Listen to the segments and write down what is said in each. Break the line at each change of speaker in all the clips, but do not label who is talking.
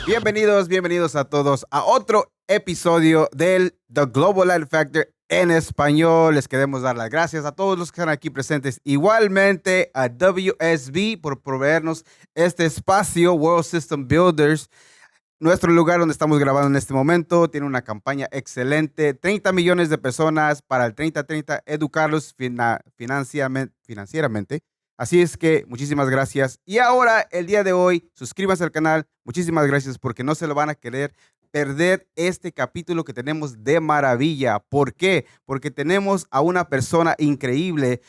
Bienvenidos a todos a otro episodio del The Global Life Factor en español. Les queremos dar las gracias a todos los que están aquí presentes. Igualmente a WSB por proveernos este espacio, World System Builders. Nuestro lugar donde estamos grabando en este momento tiene una campaña excelente. 30 millones de personas para el 30-30, educarlos financieramente. Así es que muchísimas gracias. Y ahora, el día de hoy, suscríbanse al canal. Muchísimas gracias porque no se lo van a querer perder este capítulo que tenemos de maravilla. ¿Por qué? Porque tenemos a una persona increíble,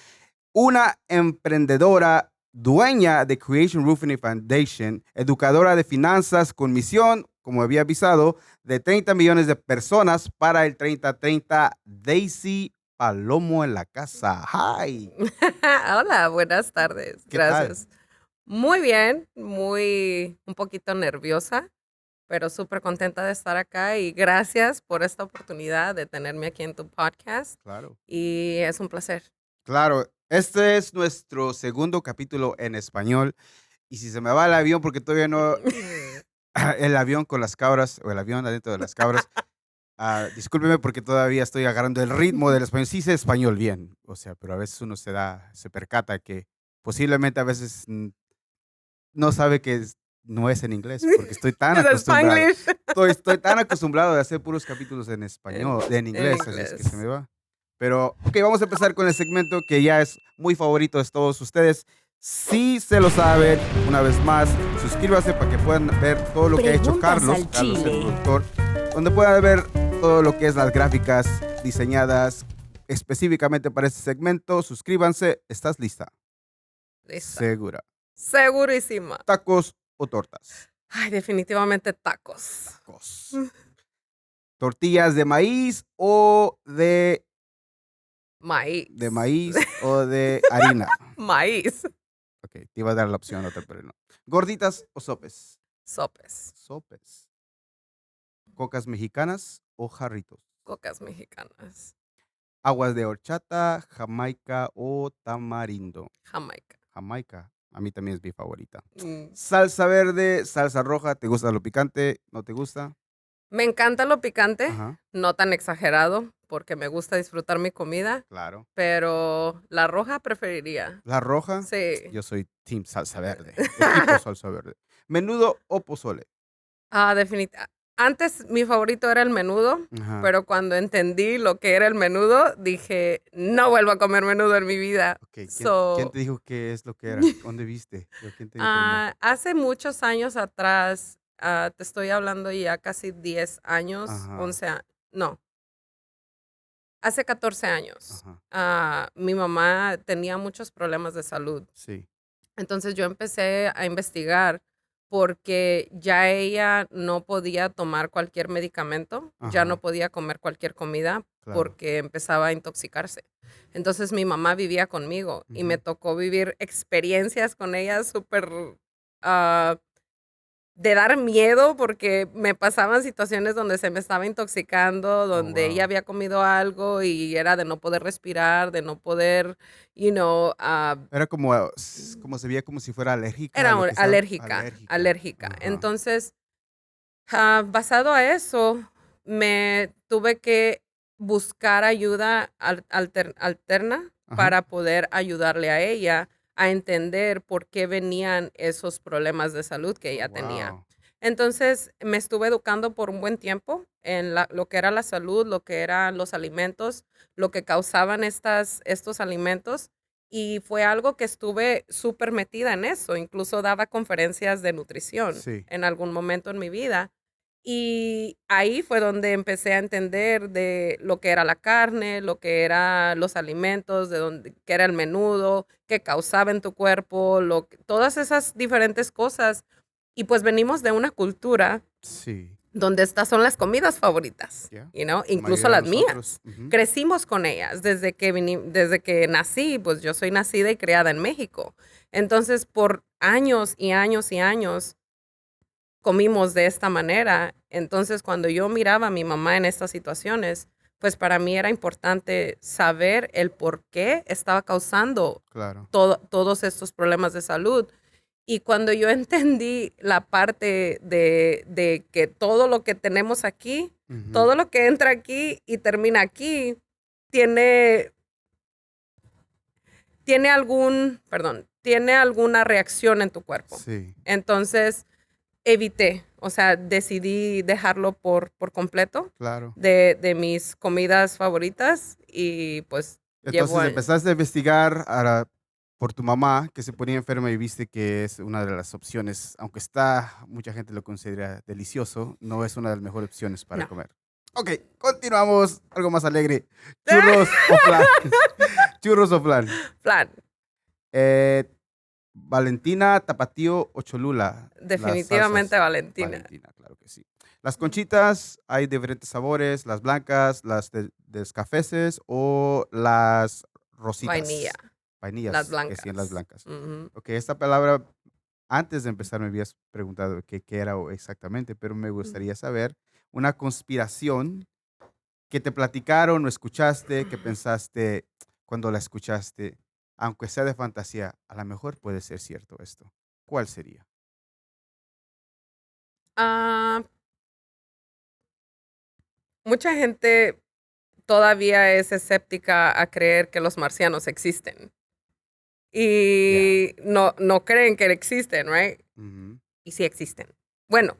una emprendedora, dueña de Creation Roofing Foundation, educadora de finanzas con misión, como había avisado, de 30 millones de personas para el 30-30. Daisy Palomo en la casa. Hi.
Hola, buenas tardes.
¿Qué tal?
Gracias. Muy bien, un poquito nerviosa, pero súper contenta de estar acá y gracias por esta oportunidad de tenerme aquí en tu podcast
Claro.
y es un placer.
Claro, este es nuestro segundo capítulo en español. Y si se me va el avión, porque todavía no, el avión con las cabras, o el avión adentro de las cabras, discúlpeme porque todavía estoy agarrando el ritmo del español. Sí sé español bien, o sea, pero a veces uno se percata que posiblemente a veces no sabe que no es en inglés, porque estoy tan
Es
acostumbrado.
Spanglish.
Estoy tan acostumbrado a hacer puros capítulos en español, en inglés, así es que se me va. Pero, ok, vamos a empezar con el segmento que ya es muy favorito de todos ustedes. Si se lo saben, una vez más, suscríbanse para que puedan ver todo lo que ha hecho Carlos, el productor, donde puedan ver todo lo que es las gráficas diseñadas específicamente para este segmento. Suscríbanse. ¿Estás lista?
Lista.
Segura.
Segurísima.
¿Tacos o tortas?
Ay, definitivamente tacos.
Tacos. ¿Tortillas de maíz o de
Maíz.
de maíz o de harina?
Maíz.
Ok, te iba a dar la opción otra, pero no. ¿Gorditas o sopes?
Sopes.
Sopes. ¿Cocas mexicanas o jarritos?
Cocas mexicanas.
¿Aguas de horchata, jamaica o tamarindo?
Jamaica.
Jamaica. A mí también es mi favorita.
Mm.
¿Salsa verde, salsa roja? ¿Te gusta lo picante? ¿No te gusta?
Me encanta lo picante,
Ajá,
no tan exagerado, porque me gusta disfrutar mi comida,
claro.
pero la roja preferiría.
¿La roja?
Sí.
Yo soy team salsa verde. Equipo salsa verde. ¿Menudo o pozole?
Antes mi favorito era el menudo,
Ajá.
pero cuando entendí lo que era el menudo, dije, no vuelvo a comer menudo en mi vida.
Ok, ¿quién
So,
te dijo qué es lo que era? ¿Dónde viste? ¿O quién te informó?
hace muchos años atrás, te estoy hablando ya casi 10 años,
Ajá,
11 años, no, hace 14 años.
ajá,
Mi mamá tenía muchos problemas de salud.
sí,
Entonces yo empecé a investigar porque ya ella no podía tomar cualquier medicamento, ya no
ajá,
podía comer cualquier comida
claro.
porque empezaba a intoxicarse. Entonces mi mamá vivía conmigo y me
Ujú.
tocó vivir experiencias con ella súper ah, de dar miedo porque me pasaban situaciones donde se me estaba intoxicando,
Oh,
donde ella
wow.
había comido algo y era de no poder respirar, de no poder, you know,
Era como, como se veía como si fuera alérgica a
era
lo que estaba. Alérgica.
alérgica.
Ajá.
Entonces, basado a eso, me tuve que buscar ayuda alterna
Ajá.
para poder ayudarle a ella a entender por qué venían esos problemas de salud que
Oh,
ella tenía.
wow.
Entonces, me estuve educando por un buen tiempo en lo que era la salud, lo que eran los alimentos, lo que causaban estos alimentos. Y fue algo que estuve súper metida en eso. Incluso daba conferencias de nutrición
Sí.
en algún momento en mi vida. Y ahí fue donde empecé a entender de lo que era la carne, lo que eran los alimentos, qué era el menudo, qué causaba en tu cuerpo, todas esas diferentes cosas. Y pues venimos de una cultura
Sí.
donde estas son las comidas favoritas,
Ya. La
incluso
mayoría de
las
nosotros.
mías.
Ujú.
Crecimos con ellas desde que nací, pues yo soy nacida y criada en México. Entonces, por años y años y años comimos de esta manera. Entonces, cuando yo miraba a mi mamá en estas situaciones, pues para mí era importante saber el por qué estaba causando
Claro.
todos estos problemas de salud. Y cuando yo entendí la parte de que todo lo que tenemos aquí,
Ujú.
todo lo que entra aquí y termina aquí, tiene, tiene alguna reacción en tu cuerpo.
Sí,
Entonces, evité, o sea, decidí dejarlo por completo
claro.
de mis comidas favoritas y pues llevo
Entonces empezaste a investigar por tu mamá que se ponía enferma y viste que es una de las opciones, aunque mucha gente lo considera delicioso, no es una de las mejores opciones para
no.
comer. Ok, continuamos. Algo más alegre. ¿Churros o flan? ¿Churros o flan?
Flan,
Eh, Valentina, Tapatío o Cholula. Las
definitivamente
salsas.
Valentina.
Valentina, claro que sí. Las conchitas, hay diferentes sabores, las blancas, las descafeses o las
Vainilla,
rositas.
las
Vainillas, que sí, las
blancas.
blancas.
Ujú.
Ok, esta palabra, antes de empezar me habías preguntado qué era exactamente, pero me
Ujú.
gustaría saber una conspiración que te platicaron o escuchaste, que pensaste cuando la escuchaste, aunque sea de fantasía, a lo mejor puede ser cierto esto. ¿Cuál sería?
Ah, mucha gente todavía es escéptica a creer que los marcianos existen.
Ya.
Y no creen que existen, right?
Ujú.
Y sí existen. Bueno,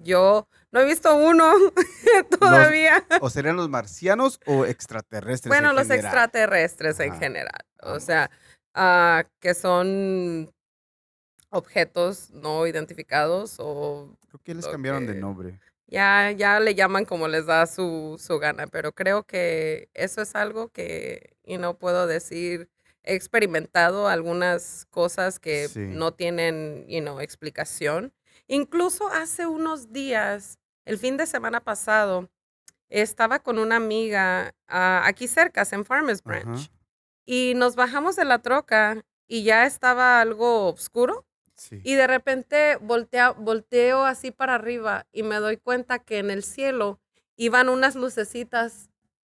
yo no he visto uno
Los,
todavía.
o serían los marcianos o extraterrestres en
Bueno, los
general.
extraterrestres en
Ajá,
general. O sea,
ambos.
que son objetos no identificados o
Creo que les
lo
cambiaron de
que
nombre.
ya le llaman como les da su gana, pero creo que eso es algo que, y no puedo decir, he experimentado algunas cosas que
Sí.
no tienen, explicación. Incluso hace unos días, el fin de semana pasado, estaba con una amiga aquí cerca, en Farmers
Ajá.
Branch, y nos bajamos de la troca y ya estaba algo oscuro
Sí.
y de repente volteo así para arriba y me doy cuenta que en el cielo iban unas lucecitas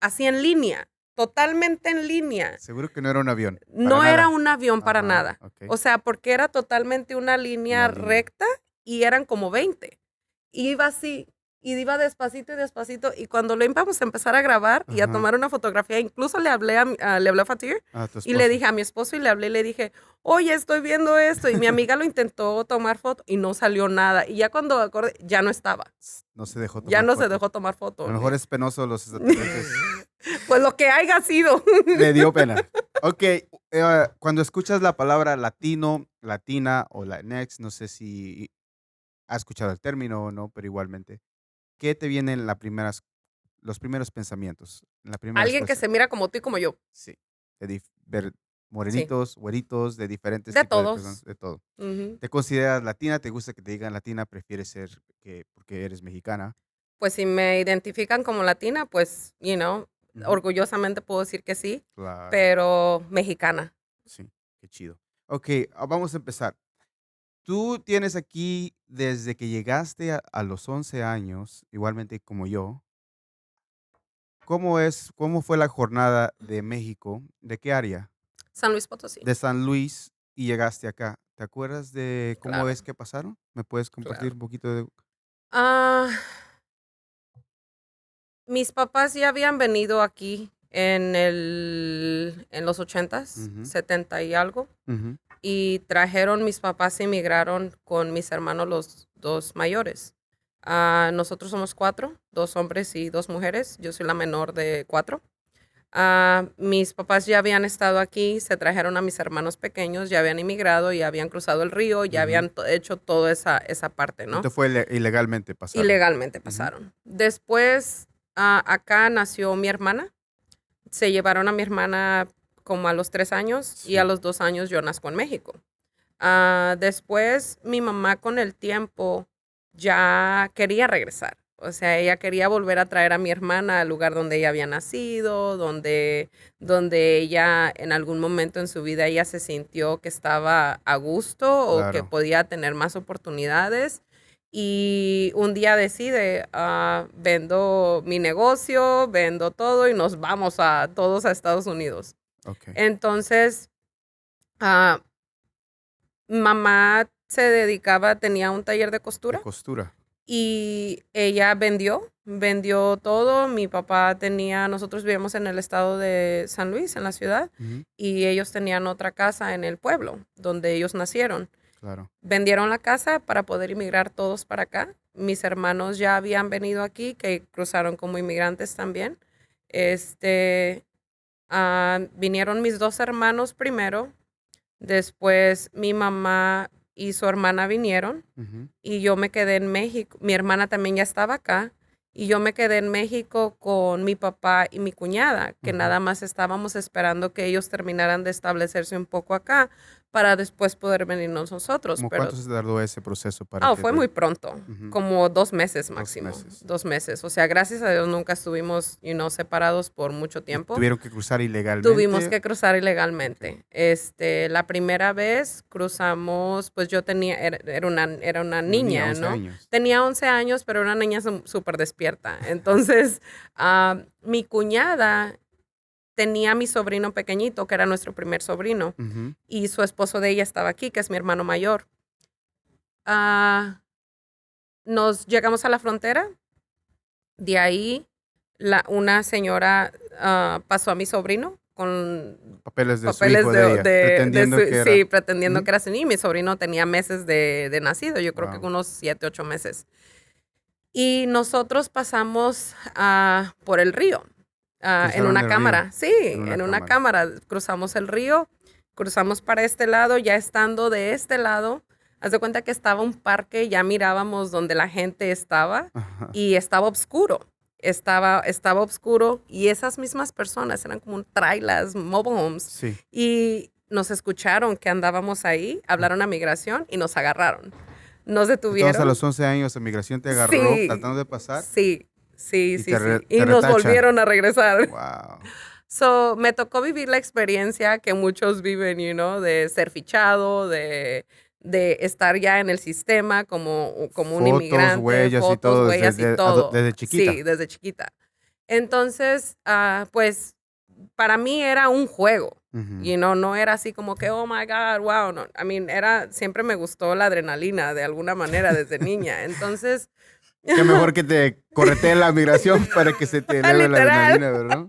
así en línea, totalmente en línea.
Seguro que no era un avión. Para
No era
nada.
un avión para
Ajá.
nada.
Ok.
O sea, porque era totalmente una línea
Una línea.
recta y eran como 20. Y iba así, y iba despacito y despacito. Y cuando lo íbamos a empezar a grabar y a
Ajá.
tomar una fotografía, incluso le hablé a Fatir
A tu
y le
esposo.
dije a mi esposo y le hablé y le dije, oye, estoy viendo esto. Y mi amiga lo intentó tomar foto y no salió nada. Y ya cuando acordé, ya no estaba.
No se dejó
Ya
tomar
no se
foto.
dejó tomar
A
foto.
lo mejor es penoso los extraterrestres.
Pues lo que haya sido.
Le dio pena. Ok, cuando escuchas la palabra latino, latina o latinx, no sé si has escuchado el término o no, pero igualmente, ¿qué te vienen los primeros pensamientos? La primera
Alguien que
expresión.
se mira como tú y como yo.
Sí, ver
Sí.
morenitos, güeritos, de diferentes
De
tipos de personas,
todos.
de todo.
Ujú.
¿Te consideras latina? ¿Te gusta que te digan latina? ¿Prefieres ser porque eres mexicana?
Pues si me identifican como latina, pues,
Ujú.
orgullosamente puedo decir que sí,
Claro,
pero mexicana.
sí, qué chido. Ok, vamos a empezar. Tú tienes aquí desde que llegaste a los 11 años, igualmente como yo. ¿Cómo fue la jornada de México? ¿De qué área?
San Luis Potosí.
De San Luis y llegaste acá. ¿Te acuerdas de cómo
Claro,
es que pasaron? ¿Me puedes compartir
claro.
un poquito de?
Ah, mis papás ya habían venido aquí en los 80s,
Ujú,
70 y algo,
ujú,
y mis papás emigraron con mis hermanos los dos mayores. Nosotros somos cuatro, dos hombres y dos mujeres. Yo soy la menor de cuatro. Mis papás ya habían estado aquí, se trajeron a mis hermanos pequeños, ya habían inmigrado, ya habían cruzado el río, ya
ujú.
habían hecho toda esa parte,
No
¿no?
te fue ilegalmente pasarlo.
Ilegalmente
Ujú,
pasaron. Después, acá nació mi hermana. Se llevaron a mi hermana como a los 3 años y a
sí,
los 2 años yo nazco en México. Después, mi mamá con el tiempo ya quería regresar. O sea, ella quería volver a traer a mi hermana al lugar donde ella había nacido, donde ella en algún momento en su vida ella se sintió que estaba a gusto o que
claro.
podía tener más oportunidades. Y un día decide, vendo mi negocio, vendo todo y nos vamos todos a Estados Unidos.
Ok.
Entonces, ah, Mamá se dedicaba, tenía un taller de
De
costura
costura.
y ella vendió todo. Mi papá nosotros vivíamos en el estado de San Luis, en la ciudad,
Ujú,
y ellos tenían otra casa en el pueblo donde ellos nacieron.
claro.
Vendieron la casa para poder inmigrar todos para acá. Mis hermanos ya habían venido aquí, que cruzaron como inmigrantes también. Este, Vinieron mis dos hermanos primero, después mi mamá y su hermana vinieron
Ujú,
y yo me quedé en México. Mi hermana también ya estaba acá y yo me quedé en México con mi papá y mi cuñada, que
ujú.
nada más estábamos esperando que ellos terminaran de establecerse un poco acá para después poder venirnos nosotros.
¿Cómo
Pero
cuánto se tardó ese proceso para que
fue muy pronto,
Ujú,
como 2 meses
2
máximo,
meses?
2 meses. O sea, gracias a Dios nunca estuvimos, separados por mucho
¿Y
tiempo.
tuvieron que cruzar
Tuvimos
ilegalmente?
que cruzar
Ok.
ilegalmente. La primera vez cruzamos, pues yo era una
Una niña,
niña,
11
¿no?
años.
Tenía 11 años, pero era una niña súper despierta. Entonces, mi cuñada tenía a mi sobrino pequeñito, que era nuestro primer sobrino,
Ujú,
y su esposo de ella estaba aquí, que es mi hermano mayor. Ah, Nos llegamos a la frontera, de ahí una señora pasó a mi sobrino con
papeles de su
papeles
hijo, de ella, pretendiendo que
sí,
era.
pretendiendo
Ujú,
que era su niño. Y mi sobrino tenía meses de nacido, yo creo que
wow.
unos 7, 8 meses. Y nosotros pasamos por el río, en
Cruzaron
una
el río
cámara. Sí,
en una
en una
cámara.
cámara. Cruzamos el río, cruzamos para este lado, ya estando de este lado, haz de cuenta que estaba un parque, ya mirábamos donde la gente estaba
Ajá.
y estaba oscuro. Estaba oscuro y esas mismas personas eran como trailers, mobile homes,
Sí.
y nos escucharon que andábamos ahí, hablaron a migración y nos agarraron. Nos
Entonces a
detuvieron.
los 11 años, la migración te agarró
Sí,
tratando de pasar
sí, sí,
y
sí, sí.
te
Y nos
retachan.
volvieron a regresar.
Wow.
So, me tocó vivir la experiencia que muchos viven, de ser fichado, de estar ya en el sistema como un
Fotos,
inmigrante,
huellas y
fotos,
todo
huellas y todo.
desde
Sí,
chiquita.
desde chiquita. Entonces, pues, para mí era un juego.
Ujú.
No era así como que, oh my God, wow, no. Siempre me gustó la adrenalina de alguna manera desde niña. Entonces,
Qué mejor que te correteen la migración para que se te eleve la
literal.
adrenalina, ¿verdad?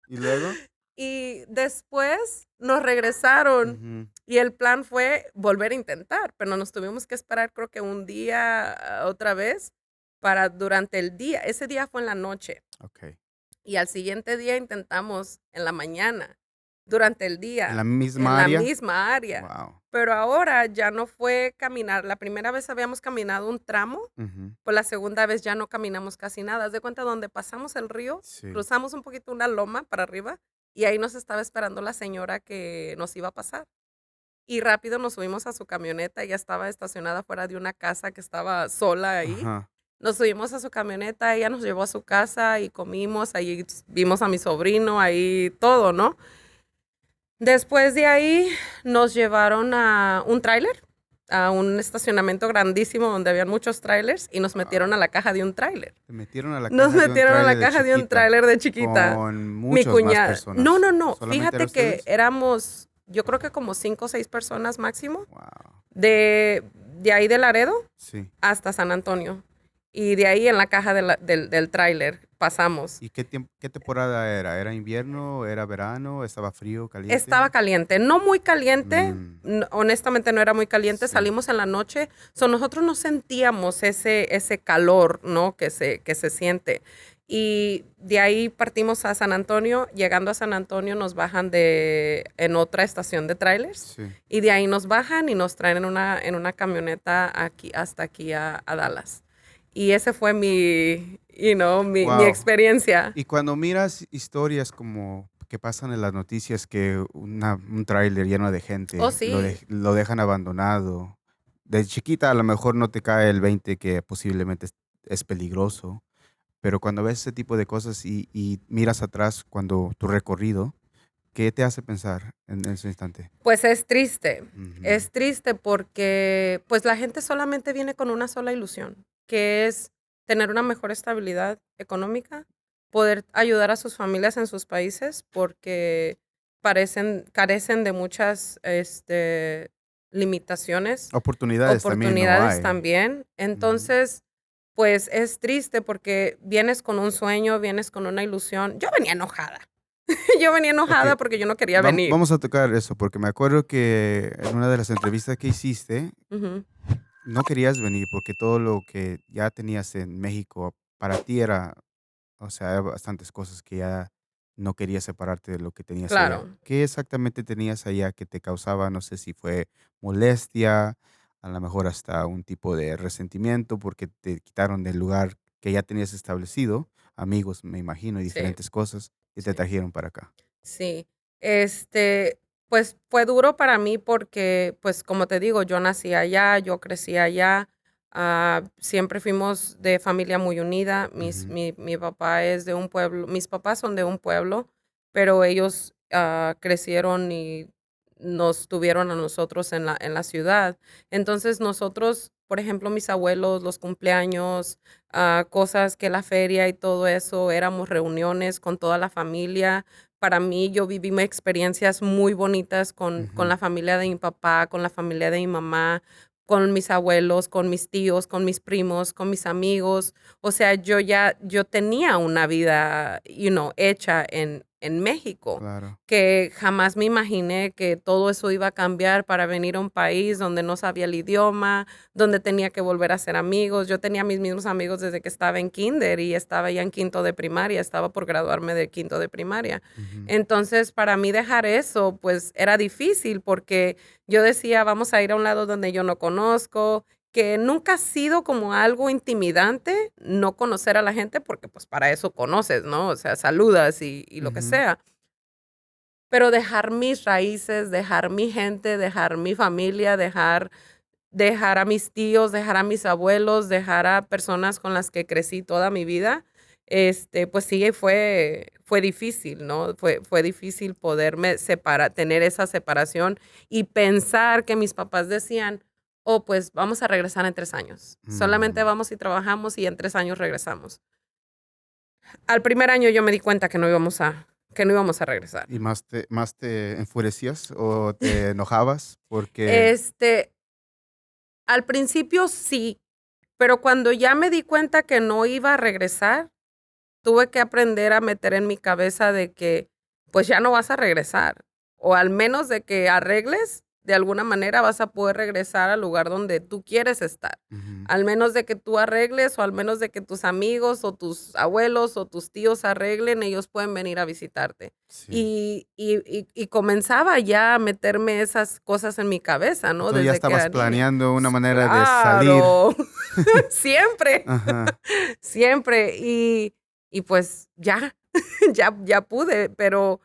¿Y luego?
Y después nos regresaron
Ujú,
y el plan fue volver a intentar, pero nos tuvimos que esperar creo que un día otra vez para durante el día. Ese día fue en la noche
ok.
y al siguiente día intentamos en la mañana, durante el
¿En la
día, en
misma
la
área?
misma área.
Wow.
Pero ahora ya no fue caminar. La primera vez habíamos caminado un tramo,
Ujú,
pues la segunda vez ya no caminamos casi nada. Haz de cuenta donde pasamos el río,
sí.
cruzamos un poquito una loma para arriba y ahí nos estaba esperando la señora que nos iba a pasar. Y rápido nos subimos a su camioneta, ella estaba estacionada fuera de una casa que estaba sola ahí.
Ajá.
Nos subimos a su camioneta, ella nos llevó a su casa y comimos, ahí vimos a mi sobrino, ahí todo, ¿no? Después de ahí nos llevaron a un tráiler, a un estacionamiento grandísimo donde habían muchos trailers y nos metieron a
Wow.
la caja de un tráiler.
Te metieron a la
Nos
caja de un
metieron a la
tráiler de
caja de un
chiquita
tráiler de chiquita.
con
Mi
muchas más
cuñada. No,
personas.
no, no.
¿Solamente eran
Fíjate que
ustedes?
éramos, yo creo que como 5 o 6 personas máximo,
Wow.
de ahí de Laredo
Sí.
hasta San Antonio. Y de ahí en la caja del tráiler pasamos.
¿Y qué tiempo, qué temporada era? ¿Era invierno? ¿Era verano? ¿Estaba frío,
Estaba
caliente?
caliente, no muy caliente,
Mm,
honestamente no era muy caliente,
sí.
salimos en la noche, nosotros no sentíamos ese calor, ¿no? Que se siente. Y de ahí partimos a San Antonio, llegando a San Antonio nos bajan en otra estación de trailers
Sí.
y de ahí nos bajan y nos traen en una camioneta hasta aquí a Dallas. Y ese fue mi
Wow.
experiencia.
Y cuando miras historias como que pasan en las noticias que un tráiler lleno de
Oh,
gente
sí.
lo dejan abandonado, de chiquita a lo mejor no te cae el 20 que posiblemente es peligroso, pero cuando ves ese tipo de cosas y miras atrás cuando tu recorrido, ¿qué te hace pensar en ese instante?
Pues
Ujú,
es triste porque pues la gente solamente viene con una sola ilusión, que es tener una mejor estabilidad económica, poder ayudar a sus familias en sus países porque carecen de muchas limitaciones,
Oportunidades también no
oportunidades
hay.
también.
Ujú.
Entonces, pues es triste porque vienes con un sueño, vienes con una ilusión. Yo venía enojada. Yo venía enojada
Okey,
porque yo no quería venir.
vamos a tocar eso, porque me acuerdo que en una de las entrevistas que hiciste,
Ujú.
no querías venir porque todo lo que ya tenías en México para ti era, o sea, bastantes cosas que ya no querías separarte de lo que tenías allá.
Claro,
¿Qué exactamente tenías allá que te causaba? No sé si fue molestia, a lo mejor hasta un tipo de resentimiento porque te quitaron del lugar que ya tenías establecido, amigos, me imagino, y
sí,
diferentes cosas, y te
sí.
trajeron para acá.
Sí, pues fue duro para mí porque, pues como te digo, yo nací allá, yo crecí allá, siempre fuimos de familia muy unida.
Ujú,
Mi papá es de un pueblo, mis papás son de un pueblo, pero ellos crecieron y nos tuvieron a nosotros en la ciudad. Entonces nosotros, por ejemplo, mis abuelos, los cumpleaños, cosas que la feria y todo eso, éramos reuniones con toda la familia. Para mí, yo viví experiencias muy bonitas con
ujú,
la familia de mi papá, con la familia de mi mamá, con mis abuelos, con mis tíos, con mis primos, con mis amigos. O sea, yo tenía una vida, hecha en México,
claro.
que jamás me imaginé que todo eso iba a cambiar para venir a un país donde no sabía el idioma, donde tenía que volver a ser amigos. Yo tenía mis mismos amigos desde que estaba en kinder y estaba ya en quinto de primaria, estaba por graduarme de quinto de primaria.
Ujú,
Entonces, para mí dejar eso, pues era difícil porque yo decía, vamos a ir a un lado donde yo no conozco, que nunca ha sido como algo intimidante no conocer a la gente porque pues para eso conoces, ¿no? O sea, saludas y lo que
ujú.
sea. Pero dejar mis raíces, dejar mi gente, dejar mi familia, dejar a mis tíos, dejar a mis abuelos, dejar a personas con las que crecí toda mi vida, pues sí, fue difícil, ¿no? Fue difícil poderme separar, tener esa separación y pensar que mis papás decían: "Oh, pues vamos a regresar en 3 años. Solamente
Mm.
vamos y trabajamos y en 3 años regresamos". Al primer año yo me di cuenta que no íbamos a regresar.
¿Y más te enfurecías o te enojabas? Porque
Este, Al principio sí, pero cuando ya me di cuenta que no iba a regresar, tuve que aprender a meter en mi cabeza de que, pues, ya no vas a regresar, o al menos de que arregles, de alguna manera vas a poder regresar al lugar donde tú quieres estar.
ujú,
Al menos de que tú arregles, o al menos de que tus amigos, o tus abuelos, o tus tíos arreglen, ellos pueden venir a visitarte.
sí.
Y comenzaba ya a meterme esas cosas en mi cabeza, ¿no?
Entonces ya
Desde que
estabas
era niña.
planeando una manera de salir.
Claro, siempre.
Ajá,
Siempre, y pues ya, ya pude, pero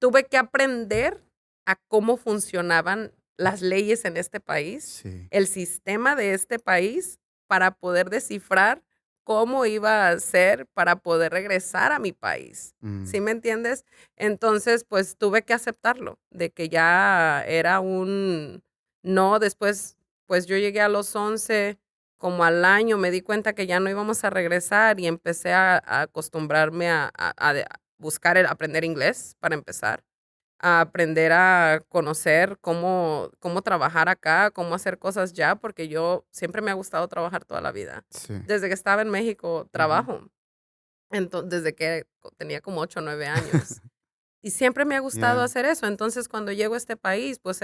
tuve que aprender a cómo funcionaban las leyes en este país,
sí.
el sistema de este país, para poder descifrar cómo iba a ser para poder regresar a mi país, ¿sí
Mm,
me entiendes? Entonces, pues, tuve que aceptarlo, de que ya era un no. Después, pues, yo llegué a los 11, como al año me di cuenta que ya no íbamos a regresar y empecé a acostumbrarme a buscar aprender inglés para empezar, a aprender a conocer cómo trabajar acá, cómo hacer cosas ya, porque yo siempre me ha gustado trabajar toda la vida.
sí.
Desde que estaba en México
Ujú.
trabajo, desde que tenía como 8 o 9 años. Y siempre me ha gustado
Ya.
hacer eso. Entonces, cuando llego a este país, pues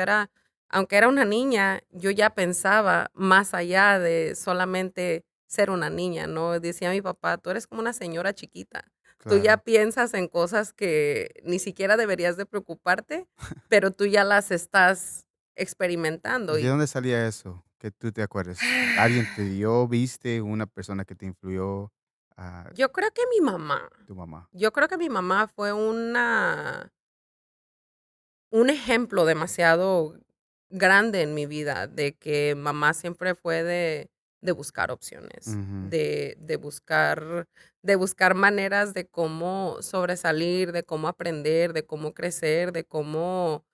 aunque era una niña, yo ya pensaba más allá de solamente ser una niña, ¿no? Decía mi papá: "Tú eres como una señora chiquita. Tú ya
Claro.
piensas en cosas que ni siquiera deberías de preocuparte, pero tú ya las estás experimentando".
¿Y de
Y
dónde salía eso? Que tú te acuerdes. ¿Alguien te dio, viste, una persona que te influyó a
yo creo que mi mamá,
tu mamá?
yo creo que mi mamá fue un ejemplo demasiado grande en mi vida, de que mamá siempre fue de buscar opciones,
Ujú,
de buscar maneras de cómo sobresalir, de cómo aprender, de cómo crecer, de cómo,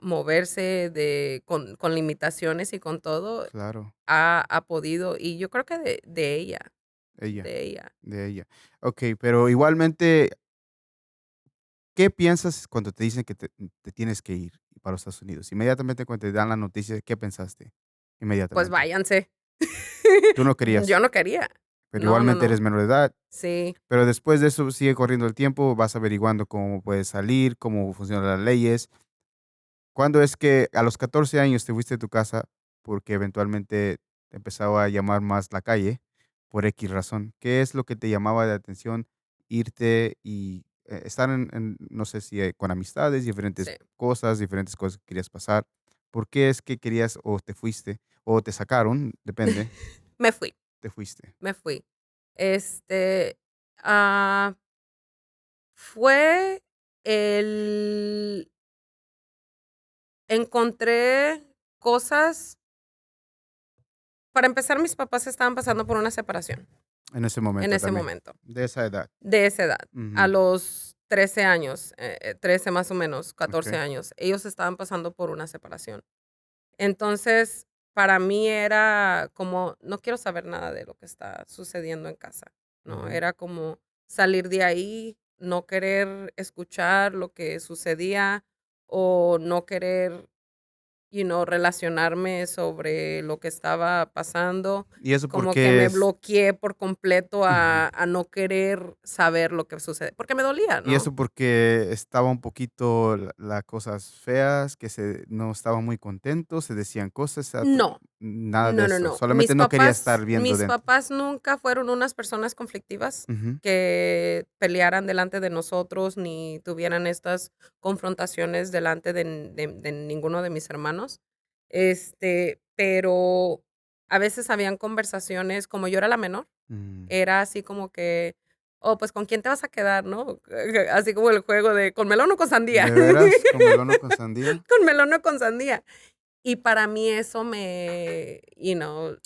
moverse con limitaciones y con todo,
claro.
ha podido. Y yo creo que de ella,
Ella,
de ella.
de ella. Okey, pero igualmente, ¿qué piensas cuando te dicen que te tienes que ir? para los Estados Unidos. Inmediatamente cuando te dan la noticia, ¿qué pensaste?
Pues
Inmediatamente.
váyanse.
Tú no
Yo
querías,
no quería.
pero
No, no,
igualmente eres
no.
menor de edad.
Sí.
Pero después de eso sigue corriendo el tiempo, vas averiguando cómo puedes salir, cómo funcionan las leyes. ¿Cuándo es que a los 14 años te fuiste de tu casa porque eventualmente te empezaba a llamar más la calle por X razón? ¿Qué es lo que te llamaba de atención irte y estar no sé si con amistades,
Sí.
diferentes cosas que querías pasar? ¿Por qué es que querías o te fuiste o te sacaron? Depende,
Me fui,
te fuiste.
me fui. Este, ah, fue el encontré cosas para empezar, mis papás estaban pasando por una separación
En ese
en
momento
ese
también,
momento,
de esa edad.
de esa edad, a
Ujú,
los 13 años, 13 más o menos, 14
ok.
años. Ellos estaban pasando por una separación. Entonces, para mí era como, no quiero saber nada de lo que está sucediendo en casa, ¿no?
Ujú.
Era como salir de ahí, no querer escuchar lo que sucedía o no querer, relacionarme sobre lo que estaba pasando,
¿Y eso por
como que
qué
me
es?
bloqueé por completo
Ujú.
a no querer saber lo que sucede, porque me dolía,
Y
¿no?
eso porque estaba un poquito la cosas feas, que no estaban muy contentos, se decían cosas,
No.
nada de
No, no,
eso,
no.
solamente no quería estar viendo
Mis
dentro.
papás nunca fueron unas personas conflictivas
Ujú,
que pelearan delante de nosotros, ni tuvieran estas confrontaciones delante de ninguno de mis hermanos. Pero a veces habían conversaciones, como yo era la menor,
mm.
era así como que: "Oh, pues, ¿con quién te vas a quedar?", ¿no? Así como el juego de: "¿Con melón o con sandía?".
¿De veras? ¿Con melón o con sandía?
Con melón o con sandía. Y para mí eso me.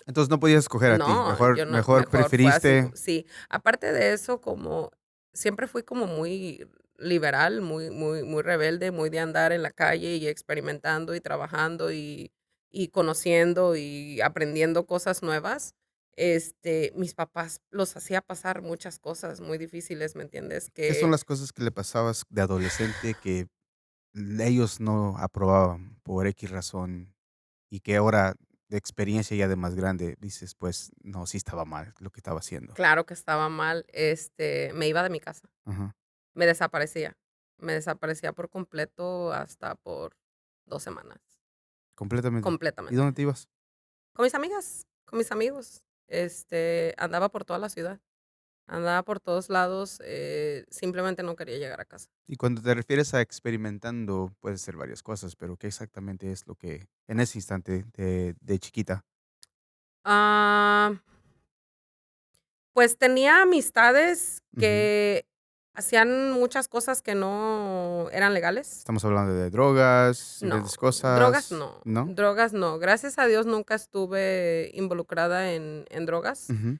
Entonces no podías escoger a ti,
No,
mejor
yo no,
mejor
mejor fue así,
preferiste
sí. Aparte de eso, como siempre fui como muy liberal, muy rebelde, muy de andar en la calle y experimentando y trabajando y conociendo y aprendiendo cosas nuevas. Mis papás los hacía pasar muchas cosas muy difíciles, ¿me entiendes?
¿qué son
Que
las cosas que le pasabas de adolescente que ellos no aprobaban por X razón y que ahora de experiencia ya de más grande dices, pues no, sí estaba mal lo que estaba haciendo?
claro que estaba mal, me iba de mi casa.
Ajá,
Me desaparecía. Me desaparecía por completo hasta por 2 semanas,
completamente. ¿Y
completamente.
dónde te ibas?
Con mis amigas, con mis amigos, andaba por toda la ciudad, andaba por todos lados, simplemente no quería llegar a casa.
Y cuando te refieres a experimentando, puede ser varias cosas, pero ¿qué exactamente es lo que en ese instante de chiquita?
Ah, pues tenía amistades
Ujú.
que hacían muchas cosas que no eran legales.
Estamos hablando de drogas,
No,
diferentes cosas, ¿no?
drogas no. Gracias a Dios nunca estuve involucrada en drogas.
Ujú,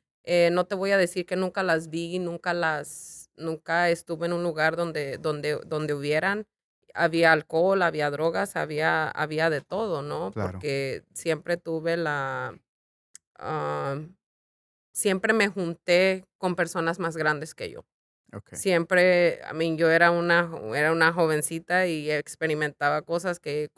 No te voy a decir que nunca las vi, nunca estuve en un lugar donde hubieran. Había alcohol, había drogas, había de todo, ¿no?
claro,
Porque ah, siempre me junté con personas más grandes que yo.
okey.
Siempre, yo era una jovencita y experimentaba cosas que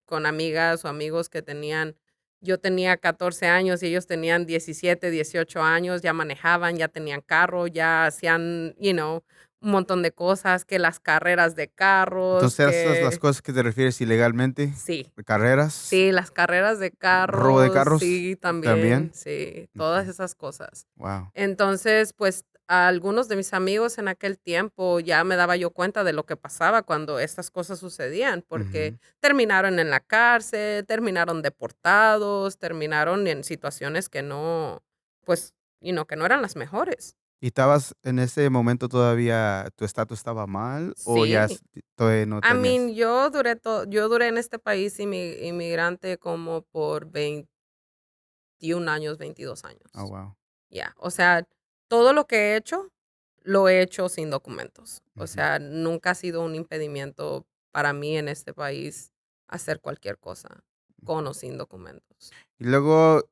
con amigas o amigos que tenían. Yo tenía 14 años y ellos tenían 17, 18 años, ya manejaban, ya tenían carro, ya hacían, un montón de cosas, que las carreras de carros,
Entonces, esas las
que
cosas que te refieres ilegalmente,
sí,
carreras,
sí, las carreras de
robo de
carros,
carros,
sí, también,
también.
sí, todas
Okey,
esas cosas.
guau.
Entonces, pues, a algunos de mis amigos en aquel tiempo ya me daba yo cuenta de lo que pasaba cuando estas cosas sucedían, porque
Ujú.
terminaron en la cárcel, terminaron deportados, terminaron en situaciones que no, pues, que no eran las mejores.
¿Y estabas en ese momento todavía tu estatus estaba mal o ya
Sí.
todavía no tenías?
Yo duré en este país inmigrante como por 21 años, 22
Oh,
años.
wow.
Ya, o sea, todo lo que he hecho, lo he hecho sin documentos. O
Ujú,
sea, nunca ha sido un impedimento para mí en este país hacer cualquier cosa con
ujú.
o sin documentos.
Y luego,